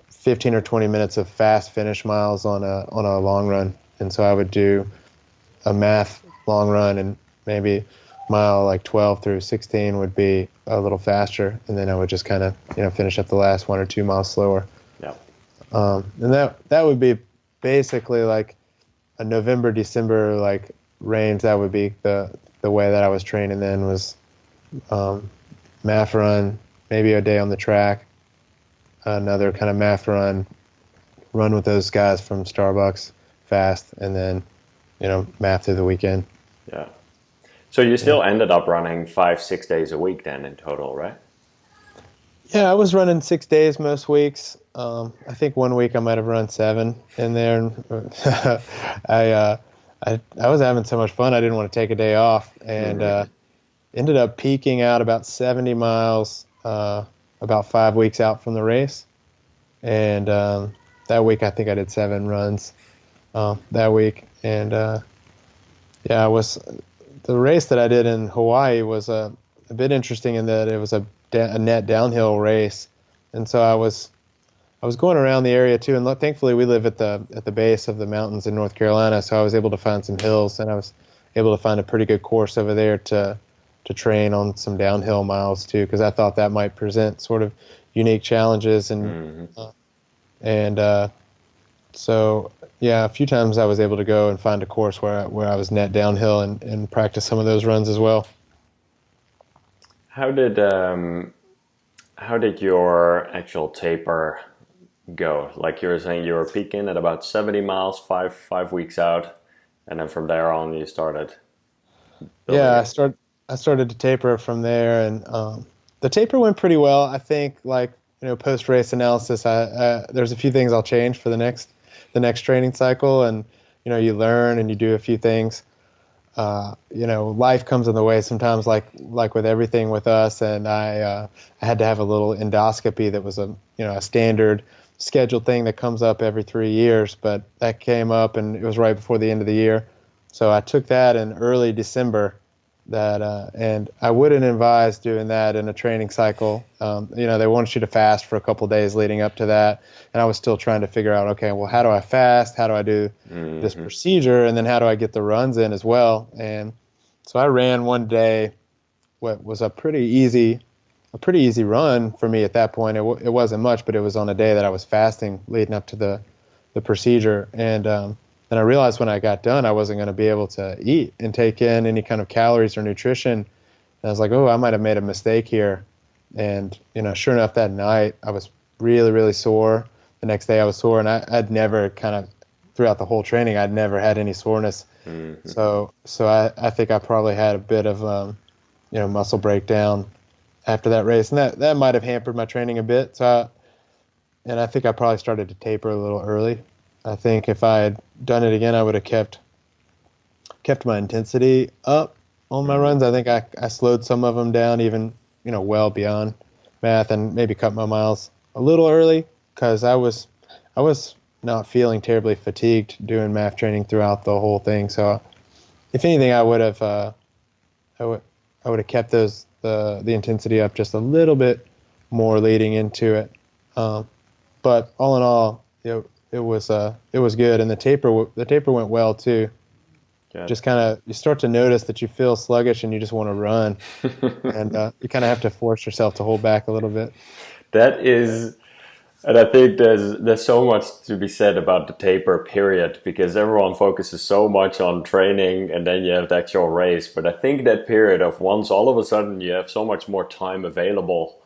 15 or 20 minutes of fast finish miles on a long run. And so I would do a math long run, and maybe mile like 12 through 16 would be a little faster. And then I would just kind of, finish up the last 1 or 2 miles slower. Yeah. And that would be basically like a November, December, like range. That would be the way that I was training then was math run, maybe a day on the track, another kind of math run with those guys from Starbucks fast, and then, math through the weekend. Yeah. So you still ended up running 5-6 days a week then in total, right? Yeah, I was running 6 days most weeks. I think one week I might have run 7 in there. I was having so much fun I didn't want to take a day off, and ended up peaking out about 70 miles about 5 weeks out from the race. And that week I think I did 7 runs that week. And the race that I did in Hawaii was a bit interesting in that it was a net downhill race. And so I was going around the area too, and thankfully we live at the base of the mountains in North Carolina, so I was able to find some hills, and I was able to find a pretty good course over there to train on some downhill miles too, because I thought that might present sort of unique challenges, and so yeah, a few times I was able to go and find a course where I was net downhill and practice some of those runs as well. How did your actual taper go? Like you were saying, you were peaking at about 70 miles, five weeks out, and then from there on you started. Yeah, I started to taper from there, and the taper went pretty well. I think, post race analysis, there's a few things I'll change for the next training cycle, and you learn and you do a few things. Life comes in the way sometimes, like with everything with us, and I had to have a little endoscopy that was a standard scheduled thing that comes up every 3 years, but that came up and it was right before the end of the year. So I took that in early December, and I wouldn't advise doing that in a training cycle. They want you to fast for a couple days leading up to that, and I was still trying to figure out, okay, well, how do I fast? How do I do this procedure? And then how do I get the runs in as well? And so I ran one day what was a pretty easy run for me at that point. It wasn't much, but it was on a day that I was fasting leading up to the procedure. And then I realized when I got done, I wasn't going to be able to eat and take in any kind of calories or nutrition. And I was like, oh, I might have made a mistake here. And, sure enough, that night I was really, really sore. The next day I was sore, and I'd never throughout the whole training, I'd never had any soreness. Mm-hmm. So I think I probably had a bit of, muscle breakdown after that race. And that might have hampered my training a bit. And I think I probably started to taper a little early. I think if I had done it again, I would have kept my intensity up on my runs. I think I slowed some of them down even, well beyond math, and maybe cut my miles a little early because I was not feeling terribly fatigued doing math training throughout the whole thing. So if anything, I would have kept the intensity up just a little bit more leading into it. But all in all, it was good, and the taper went well too. Good. Just kind of you start to notice that you feel sluggish and you just want to run, and you kind of have to force yourself to hold back a little bit. That is, and I think there's so much to be said about the taper period, because everyone focuses so much on training and then you have the actual race. But I think that period of once all of a sudden you have so much more time available.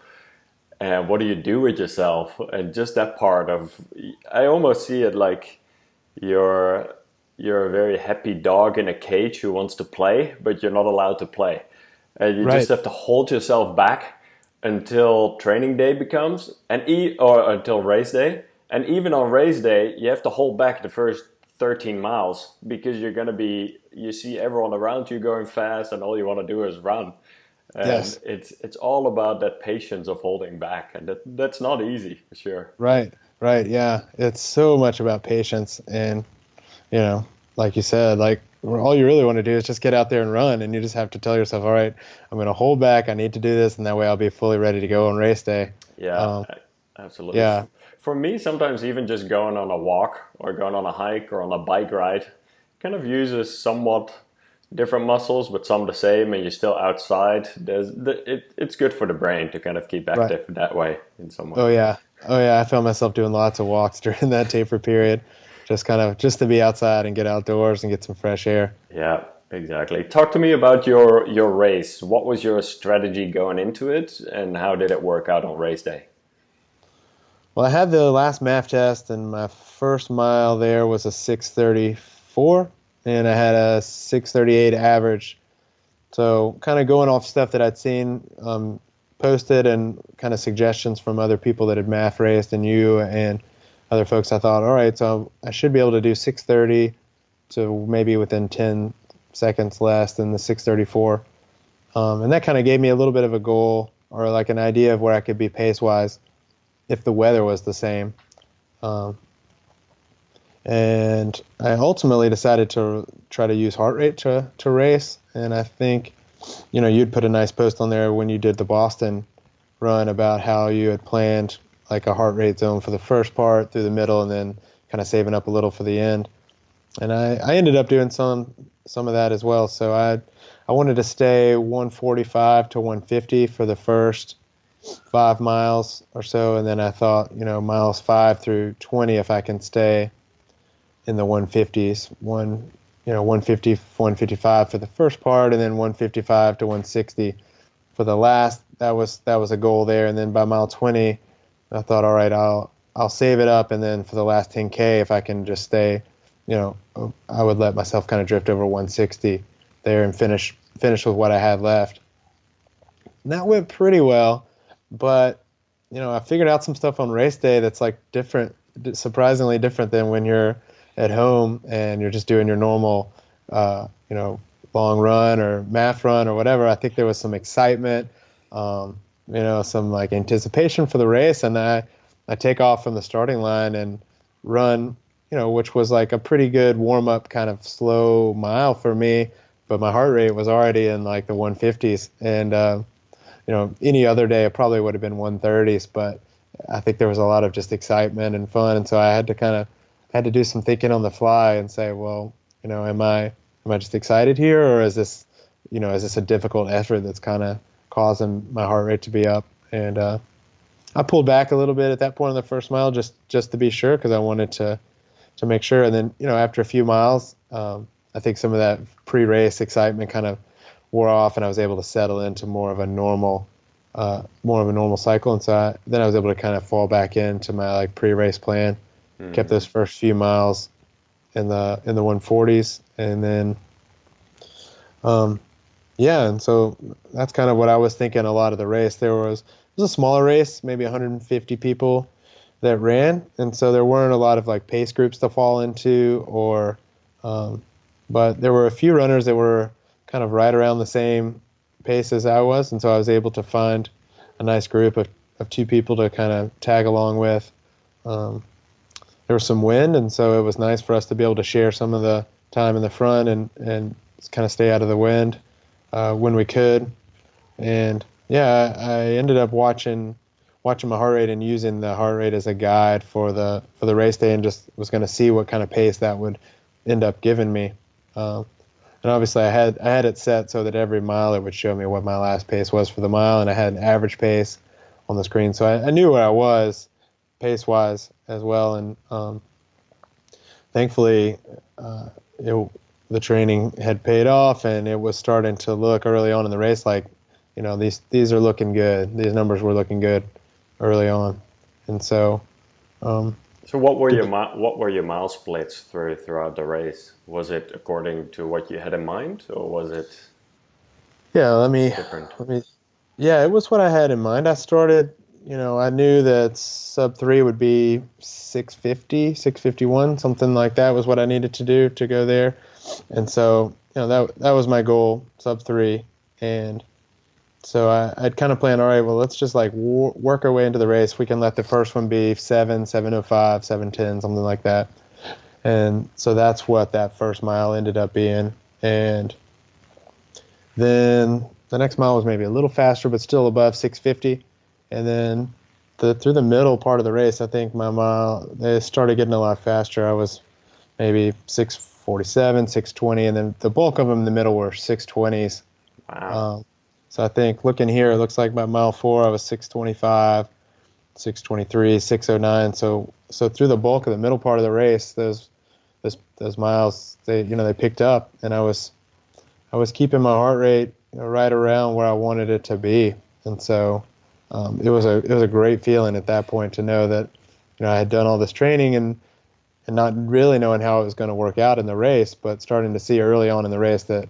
And what do you do with yourself? And just that part of, I almost see it like you're a very happy dog in a cage who wants to play, but you're not allowed to play. And you just have to hold yourself back until training day becomes, or until race day. And even on race day, you have to hold back the first 13 miles because you see everyone around you going fast and all you want to do is run. And Yes. it's all about that patience of holding back. And that's not easy for sure. Right. Right. Yeah. It's so much about patience. And, like you said, like all you really want to do is just get out there and run. And you just have to tell yourself, all right, I'm going to hold back. I need to do this. And that way I'll be fully ready to go on race day. Yeah, absolutely. Yeah. For me, sometimes even just going on a walk or going on a hike or on a bike ride kind of uses somewhat different muscles, but some the same, and you're still outside. It's good for the brain to kind of keep active that way in some way. Oh yeah. Oh yeah. I found myself doing lots of walks during that taper period, just to be outside and get outdoors and get some fresh air. Yeah, exactly. Talk to me about your race. What was your strategy going into it, and how did it work out on race day? Well, I had the last MAF test, and my first mile there was a 6:34, and I had a 6:38 average. So kind of going off stuff that I'd seen posted and kind of suggestions from other people that had MAF raced and you and other folks, I thought, all right, so I should be able to do 6:30 to maybe within 10 seconds less than the 6:34. And that kind of gave me a little bit of a goal or like an idea of where I could be pace-wise if the weather was the same. And I ultimately decided to try to use heart rate to race. And I think, you'd put a nice post on there when you did the Boston run about how you had planned like a heart rate zone for the first part through the middle and then kind of saving up a little for the end. And I ended up doing some of that as well. So I wanted to stay 145 to 150 for the first 5 miles or so, and then I thought, miles 5 through 20, if I can stay in the 150s, 150, 155 for the first part, and then 155 to 160 for the last. That was a goal there, and then by mile 20, I thought, all right, I'll save it up, and then for the last 10K, if I can just stay, I would let myself kind of drift over 160 there and finish with what I had left. And that went pretty well. But, I figured out some stuff on race day that's like surprisingly different than when you're at home and you're just doing your normal, long run or MAF run or whatever. I think there was some excitement, some like anticipation for the race. And I take off from the starting line and run, which was like a pretty good warm up kind of slow mile for me. But my heart rate was already in like the 150s. And, any other day it probably would have been 130s, but I think there was a lot of just excitement and fun, and so I had to do some thinking on the fly and say, well, am I just excited here, or is this a difficult effort that's kind of causing my heart rate to be up? And I pulled back a little bit at that point in the first mile just to be sure, because I wanted to make sure. And then after a few miles, I think some of that pre-race excitement kind of wore off, and I was able to settle into more of a normal cycle. And so then I was able to kind of fall back into my like pre-race plan. Mm-hmm. Kept those first few miles in the 140s, and then and so that's kind of what I was thinking a lot of the race. It was a smaller race, maybe 150 people that ran, and so there weren't a lot of like pace groups to fall into, but there were a few runners that were kind of right around the same pace as I was, and so I was able to find a nice group of 2 people to kind of tag along with. There was some wind, and so it was nice for us to be able to share some of the time in the front and kind of stay out of the wind when we could. And I ended up watching my heart rate and using the heart rate as a guide for the race day, and just was going to see what kind of pace that would end up giving me. And obviously I had it set so that every mile it would show me what my last pace was for the mile, and I had an average pace on the screen. So I knew where I was pace-wise as well. And thankfully, the training had paid off, and it was starting to look early on in the race like, these are looking good. These numbers were looking good early on. And so... So what were your mile splits throughout the race? Was it according to what you had in mind, or was it? Yeah, let me Yeah, it was what I had in mind. I started, I knew that sub 3 would be 650, 651, something like that was what I needed to do to go there. And so, that was my goal, sub 3. And so I'd kind of planned, all right, well, let's just like work our way into the race. We can let the first one be 7, 7:05, 7:10, something like that. And so that's what that first mile ended up being. And then the next mile was maybe a little faster, but still above 650. And then through the middle part of the race, I think my mile, they started getting a lot faster. I was maybe 647, 620, and then the bulk of them in the middle were 620s. Wow. So I think looking here, it looks like by mile 4, I was 625, 623, 609. So through the bulk of the middle part of the race, those miles, they picked up, and I was keeping my heart rate right around where I wanted it to be. And so it was a great feeling at that point to know that I had done all this training and not really knowing how it was going to work out in the race, but starting to see early on in the race that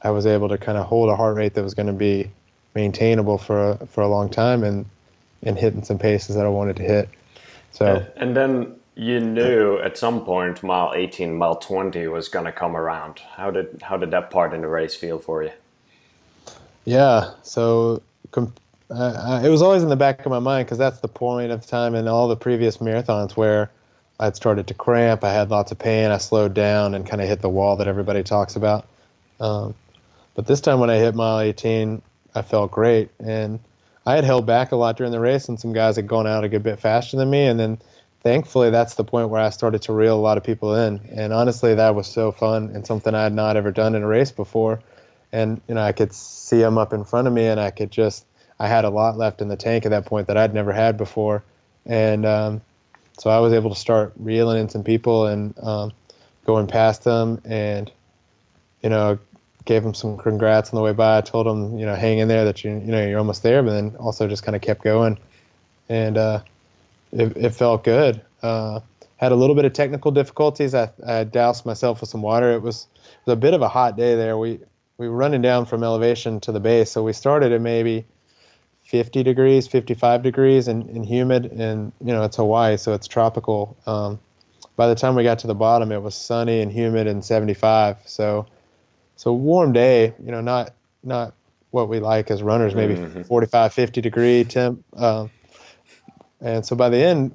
I was able to kind of hold a heart rate that was going to be maintainable for a long time and hitting some paces that I wanted to hit. So and then you knew at some point mile 18, mile 20 was going to come around. How did that part in the race feel for you? yeah, so it was always in the back of my mind because that's the point of time in all the previous marathons where I'd started to cramp, I had lots of pain, I slowed down and kind of hit the wall that everybody talks about. But this time when I hit mile 18, I felt great. And I had held back a lot during the race, and some guys had gone out a good bit faster than me. And then thankfully, that's the point where I started to reel a lot of people in. And honestly, that was so fun and something I had not ever done in a race before. And, I could see them up in front of me, and I had a lot left in the tank at that point that I'd never had before. And so I was able to start reeling in some people and going past them and, gave them some congrats on the way by. I told them, hang in there, that you're almost there, but then also just kind of kept going. And it felt good. Had a little bit of technical difficulties. I doused myself with some water. It was a bit of a hot day there. We were running down from elevation to the base, so we started at maybe 50 degrees, 55 degrees and humid, and it's Hawaii, so it's tropical. By the time we got to the bottom, it was sunny and humid and 75. So warm day, not what we like as runners, maybe 45, 50 degree temp. And so by the end,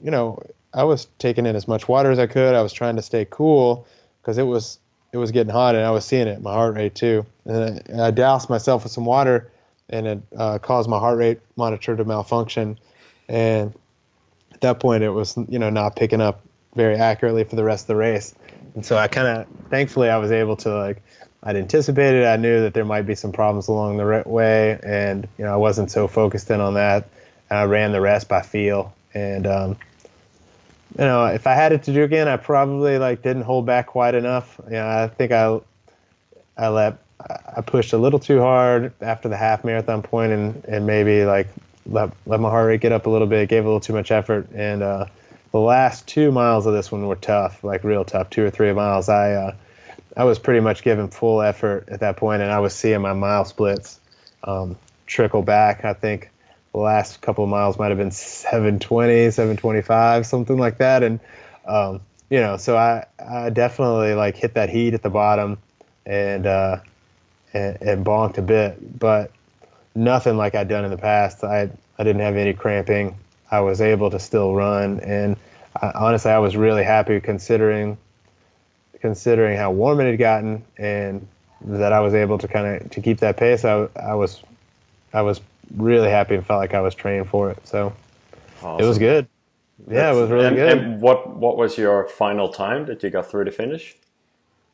I was taking in as much water as I could. I was trying to stay cool because it was getting hot, and I was seeing it, my heart rate too. And I doused myself with some water, and it caused my heart rate monitor to malfunction. And at that point, it was, not picking up very accurately for the rest of the race. And so thankfully, I was able to, I'd anticipated, I knew that there might be some problems along the way, and, I wasn't so focused in on that. And I ran the rest by feel. And, if I had it to do again, I probably, didn't hold back quite enough. I think I pushed a little too hard after the half marathon point and maybe, let my heart rate get up a little bit, gave a little too much effort. And the last 2 miles of this one were tough, real tough, 2 or 3 miles. I was pretty much giving full effort at that point, and I was seeing my mile splits trickle back. I think the last couple of miles might have been 720, 725, something like that. And, so I definitely hit that heat at the bottom and bonked a bit, but nothing like I'd done in the past. I didn't have any cramping. I was able to still run, and honestly, I was really happy considering how warm it had gotten, and that I was able to keep that pace. I was really happy and felt like I was trained for it. So awesome. It was good. Yeah, it was really good. And what was your final time that you got through the finish?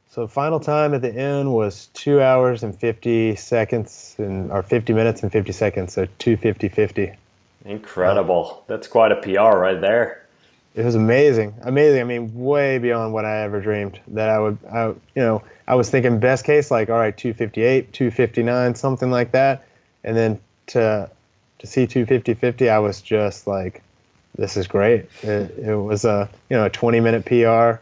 So final time at the end was 2 hours and 50 seconds, or 50 minutes and 50 seconds. So 2:50:50. Incredible. That's quite a PR right there. It was amazing. I mean, way beyond what I ever dreamed that I was thinking best case, all right, 2:58, 2:59, something like that. And then to see 2:50:50, I was just like, this is great. It was a 20-minute PR.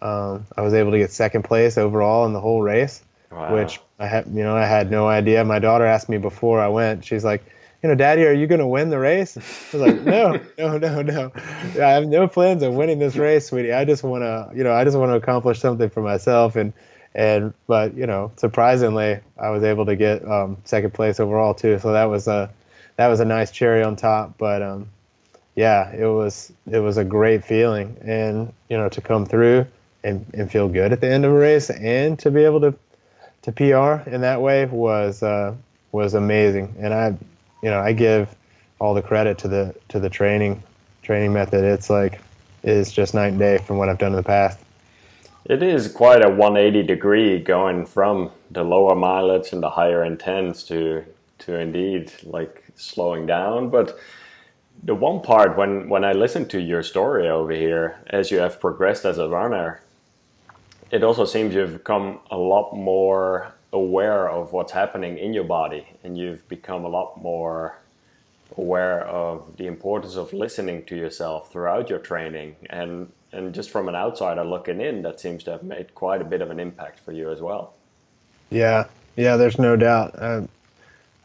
I was able to get second place overall in the whole race, wow. Which I had no idea. My daughter asked me before I went, she's like, Daddy, are you going to win the race? I was like, no. I have no plans of winning this race, sweetie. I just want to accomplish something for myself. But surprisingly, I was able to get second place overall too. So that was a nice cherry on top. But yeah, it was a great feeling, and to come through and feel good at the end of a race, and to be able to PR in that way was amazing. And I give all the credit to the training method. It's just night and day from what I've done in the past. It is quite a 180 degree going from the lower mileage and the higher intense to indeed like slowing down. But the one part when I listen to your story over here, as you have progressed as a runner, it also seems you've become a lot more aware of what's happening in your body, and you've become a lot more aware of the importance of listening to yourself throughout your training. And just from an outsider looking in, that seems to have made quite a bit of an impact for you as well. Yeah, there's no doubt.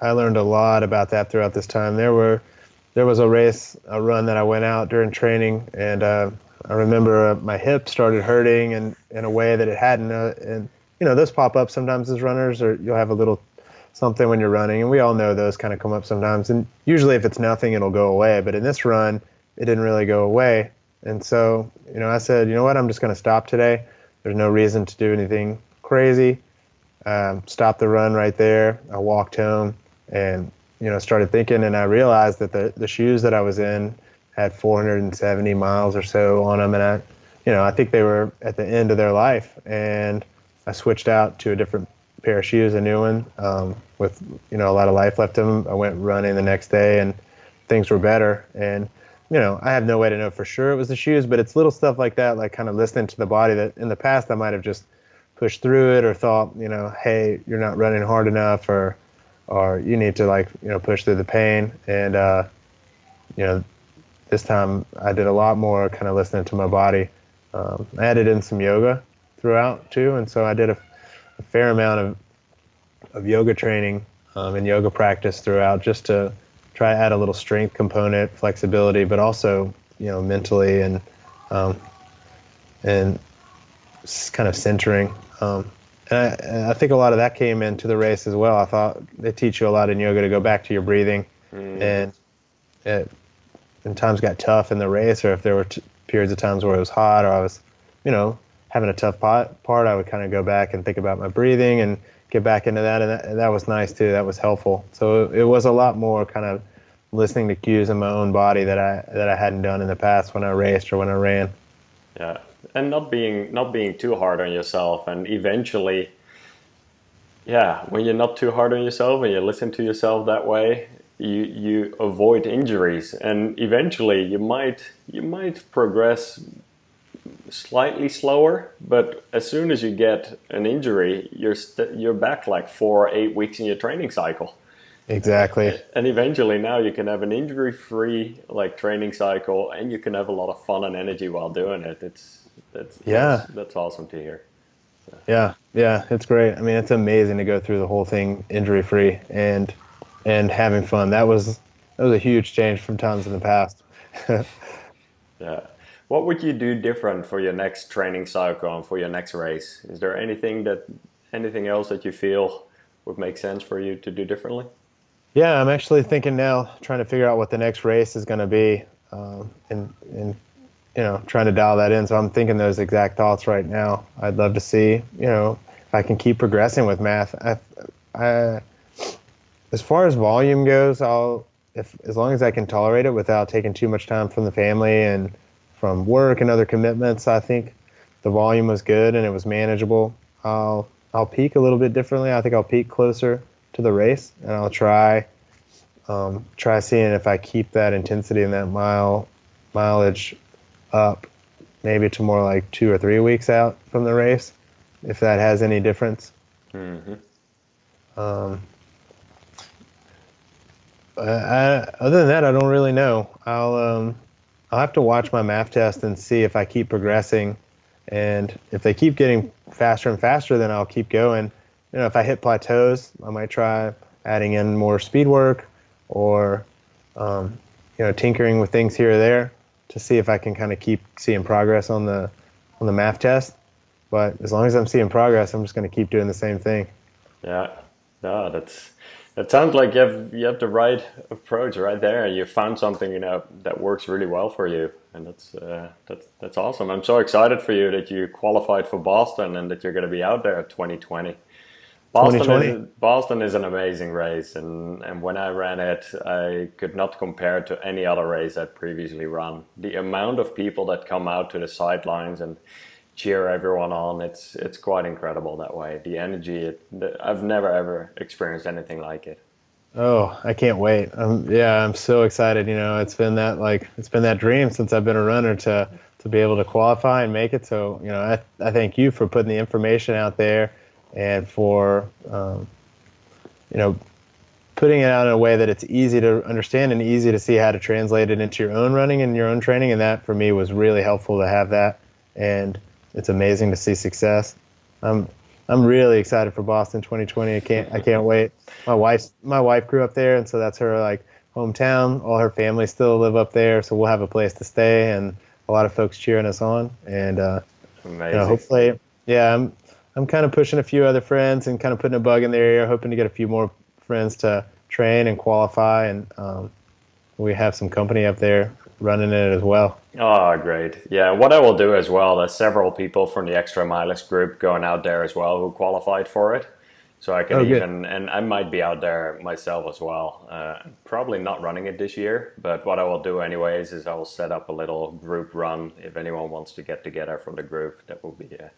I learned a lot about that throughout this time. There was a run that I went out during training, and I remember my hip started hurting in a way that it hadn't. And those pop up sometimes as runners, or you'll have a little something when you're running, and we all know those kind of come up sometimes. And usually if it's nothing, it'll go away. But in this run, it didn't really go away. And so, I said, you know what, I'm just going to stop today. There's no reason to do anything crazy. Stop the run right there. I walked home and, started thinking, and I realized that the shoes that I was in had 470 miles or so on them. And I think they were at the end of their life. And I switched out to a different pair of shoes, a new one, with, a lot of life left in them. I went running the next day, and things were better. And, I have no way to know for sure it was the shoes, but it's little stuff like that, like kind of listening to the body that in the past I might have just pushed through it or thought, hey, you're not running hard enough, or you need to push through the pain. And, this time I did a lot more kind of listening to my body. I added in some yoga throughout too. And so I did a fair amount of yoga training and yoga practice throughout, just to try to add a little strength component, flexibility, but also, mentally and kind of centering. And I think a lot of that came into the race as well. I thought they teach you a lot in yoga to go back to your breathing. And when times got tough in the race, or if there were periods of times where it was hot, or I was, having a tough part, I would kind of go back and think about my breathing and get back into that. And that was nice too. That was helpful. So it was a lot more kind of listening to cues in my own body that I hadn't done in the past when I raced or when I ran. Yeah. And not being too hard on yourself, and eventually, when you're not too hard on yourself and you listen to yourself that way, you avoid injuries, and eventually you might progress slightly slower, but as soon as you get an injury, you're back like 4 or 8 weeks in your training cycle. Exactly. And eventually now you can have an injury-free training cycle, and you can have a lot of fun and energy while doing it. That's awesome to hear. So. Yeah, it's great. I mean, it's amazing to go through the whole thing injury-free and having fun. That was a huge change from times in the past. Yeah. What would you do different for your next training cycle and for your next race? Is there anything else that you feel would make sense for you to do differently? Yeah, I'm actually thinking now, trying to figure out what the next race is going to be, and trying to dial that in. So I'm thinking those exact thoughts right now. I'd love to see, if I can keep progressing with math. As far as volume goes, as long as I can tolerate it without taking too much time from the family and from work and other commitments, I think the volume was good and it was manageable. I'll peak a little bit differently. I think I'll peak closer to the race, and I'll try seeing if I keep that intensity and that mileage up, maybe to more like 2 or 3 weeks out from the race, if that has any difference. Mm-hmm. Other than that, I don't really know. I'll have to watch my math test and see if I keep progressing, and if they keep getting faster and faster, then I'll keep going. If I hit plateaus, I might try adding in more speed work, or tinkering with things here or there to see if I can kind of keep seeing progress on the math test. But as long as I'm seeing progress, I'm just going to keep doing the same thing. Yeah, no, that sounds like you have the right approach right there. You found something that works really well for you, and that's awesome. I'm so excited for you that you qualified for Boston and that you're going to be out there at 2020. 2020. Boston is an amazing race, and when I ran it, I could not compare it to any other race I'd previously run. The amount of people that come out to the sidelines and cheer everyone on, it's quite incredible that way. The energy, I've never ever experienced anything like it. Oh, I can't wait. I'm so excited. It's been that dream since I've been a runner to be able to qualify and make it. So, I thank you for putting the information out there and for, putting it out in a way that it's easy to understand and easy to see how to translate it into your own running and your own training. And that for me was really helpful to have that. And it's amazing to see success. I'm really excited for Boston 2020. I can't wait. My wife grew up there, and so that's her hometown. All her family still live up there, so we'll have a place to stay and a lot of folks cheering us on. And hopefully, I'm kind of pushing a few other friends and kind of putting a bug in their ear, hoping to get a few more friends to train and qualify, and we have some company up there running it as well. Oh, great. Yeah, what I will do as well, there's several people from the Extramilest group going out there as well who qualified for it. So I can and I might be out there myself as well. Probably not running it this year, but what I will do anyways is I will set up a little group run if anyone wants to get together from the group. That will be a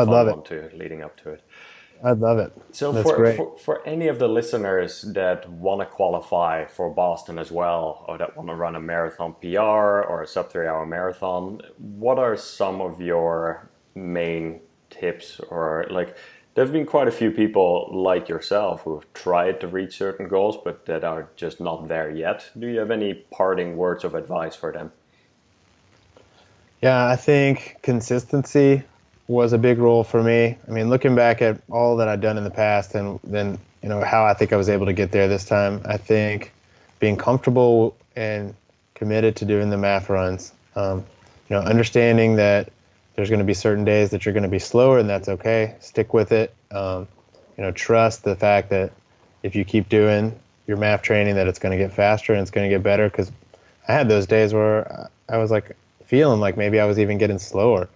fun one too, leading up to it. I'd love it. So great. For any of the listeners that want to qualify for Boston as well, or that want to run a marathon PR or a sub-3-hour marathon, what are some of your main tips? Or there've been quite a few people like yourself who've tried to reach certain goals, but that are just not there yet. Do you have any parting words of advice for them? Yeah, I think consistency was a big role for me. I mean, looking back at all that I'd done in the past and then, how I think I was able to get there this time, I think being comfortable and committed to doing the math runs, understanding that there's going to be certain days that you're going to be slower and that's okay. Stick with it. Trust the fact that if you keep doing your math training that it's going to get faster and it's going to get better, because I had those days where I was feeling like maybe I was even getting slower.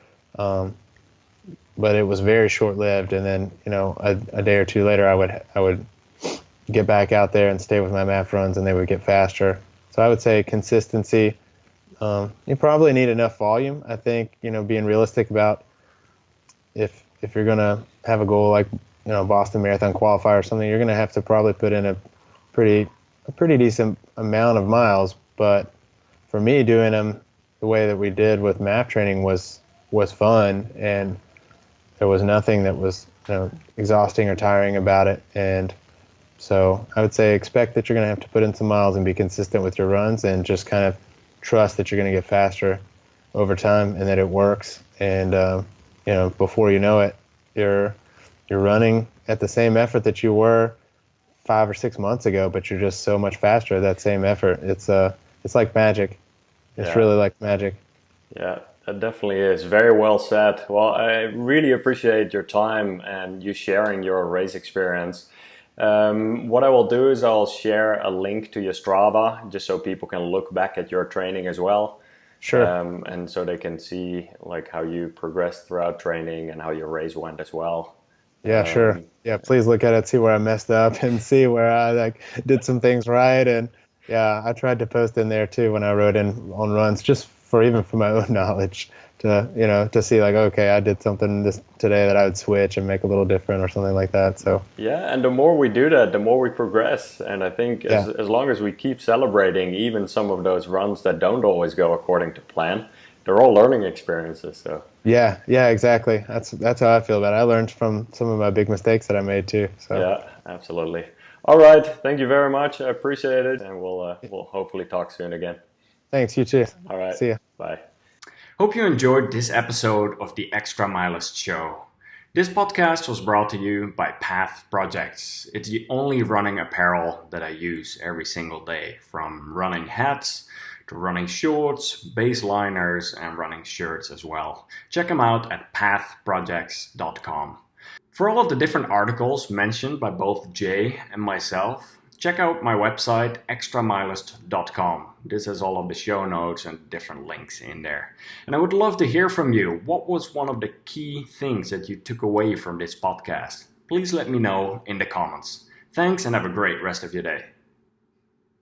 But it was very short-lived, and then a day or two later, I would get back out there and stay with my math runs, and they would get faster. So I would say consistency. You probably need enough volume. I think being realistic about if you're gonna have a goal like Boston Marathon Qualifier or something, you're gonna have to probably put in a pretty decent amount of miles. But for me, doing them the way that we did with math training was fun, and there was nothing that was exhausting or tiring about it. And so I would say expect that you're going to have to put in some miles and be consistent with your runs, and just kind of trust that you're going to get faster over time and that it works. And before you know it, you're running at the same effort that you were 5 or 6 months ago, but you're just so much faster at that same effort. It's like magic. It's really like magic. Yeah. That definitely is. Very well said. Well, I really appreciate your time and you sharing your race experience. What I will do is I'll share a link to your Strava just so people can look back at your training as well. Sure. And so they can see how you progressed throughout training and how your race went as well. Yeah, sure. Yeah, please look at it, see where I messed up and see where I did some things right. And yeah, I tried to post in there too when I wrote in on runs, just for my own knowledge, to see okay, I did something today that I would switch and make a little different or something like that. So yeah, and the more we do that, the more we progress. And I think as long as we keep celebrating even some of those runs that don't always go according to plan, they're all learning experiences. So yeah, exactly. That's how I feel about it. I learned from some of my big mistakes that I made too. So yeah, absolutely. All right, thank you very much. I appreciate it, and we'll hopefully talk soon again. Thanks, you too. All right. See ya. Bye. Hope you enjoyed this episode of the Extramilest Show. This podcast was brought to you by Path Projects. It's the only running apparel that I use every single day, from running hats to running shorts, base liners, and running shirts as well. Check them out at pathprojects.com. For all of the different articles mentioned by both Jay and myself, check out my website, extramilest.com. This has all of the show notes and different links in there. And I would love to hear from you. What was one of the key things that you took away from this podcast? Please let me know in the comments. Thanks and have a great rest of your day.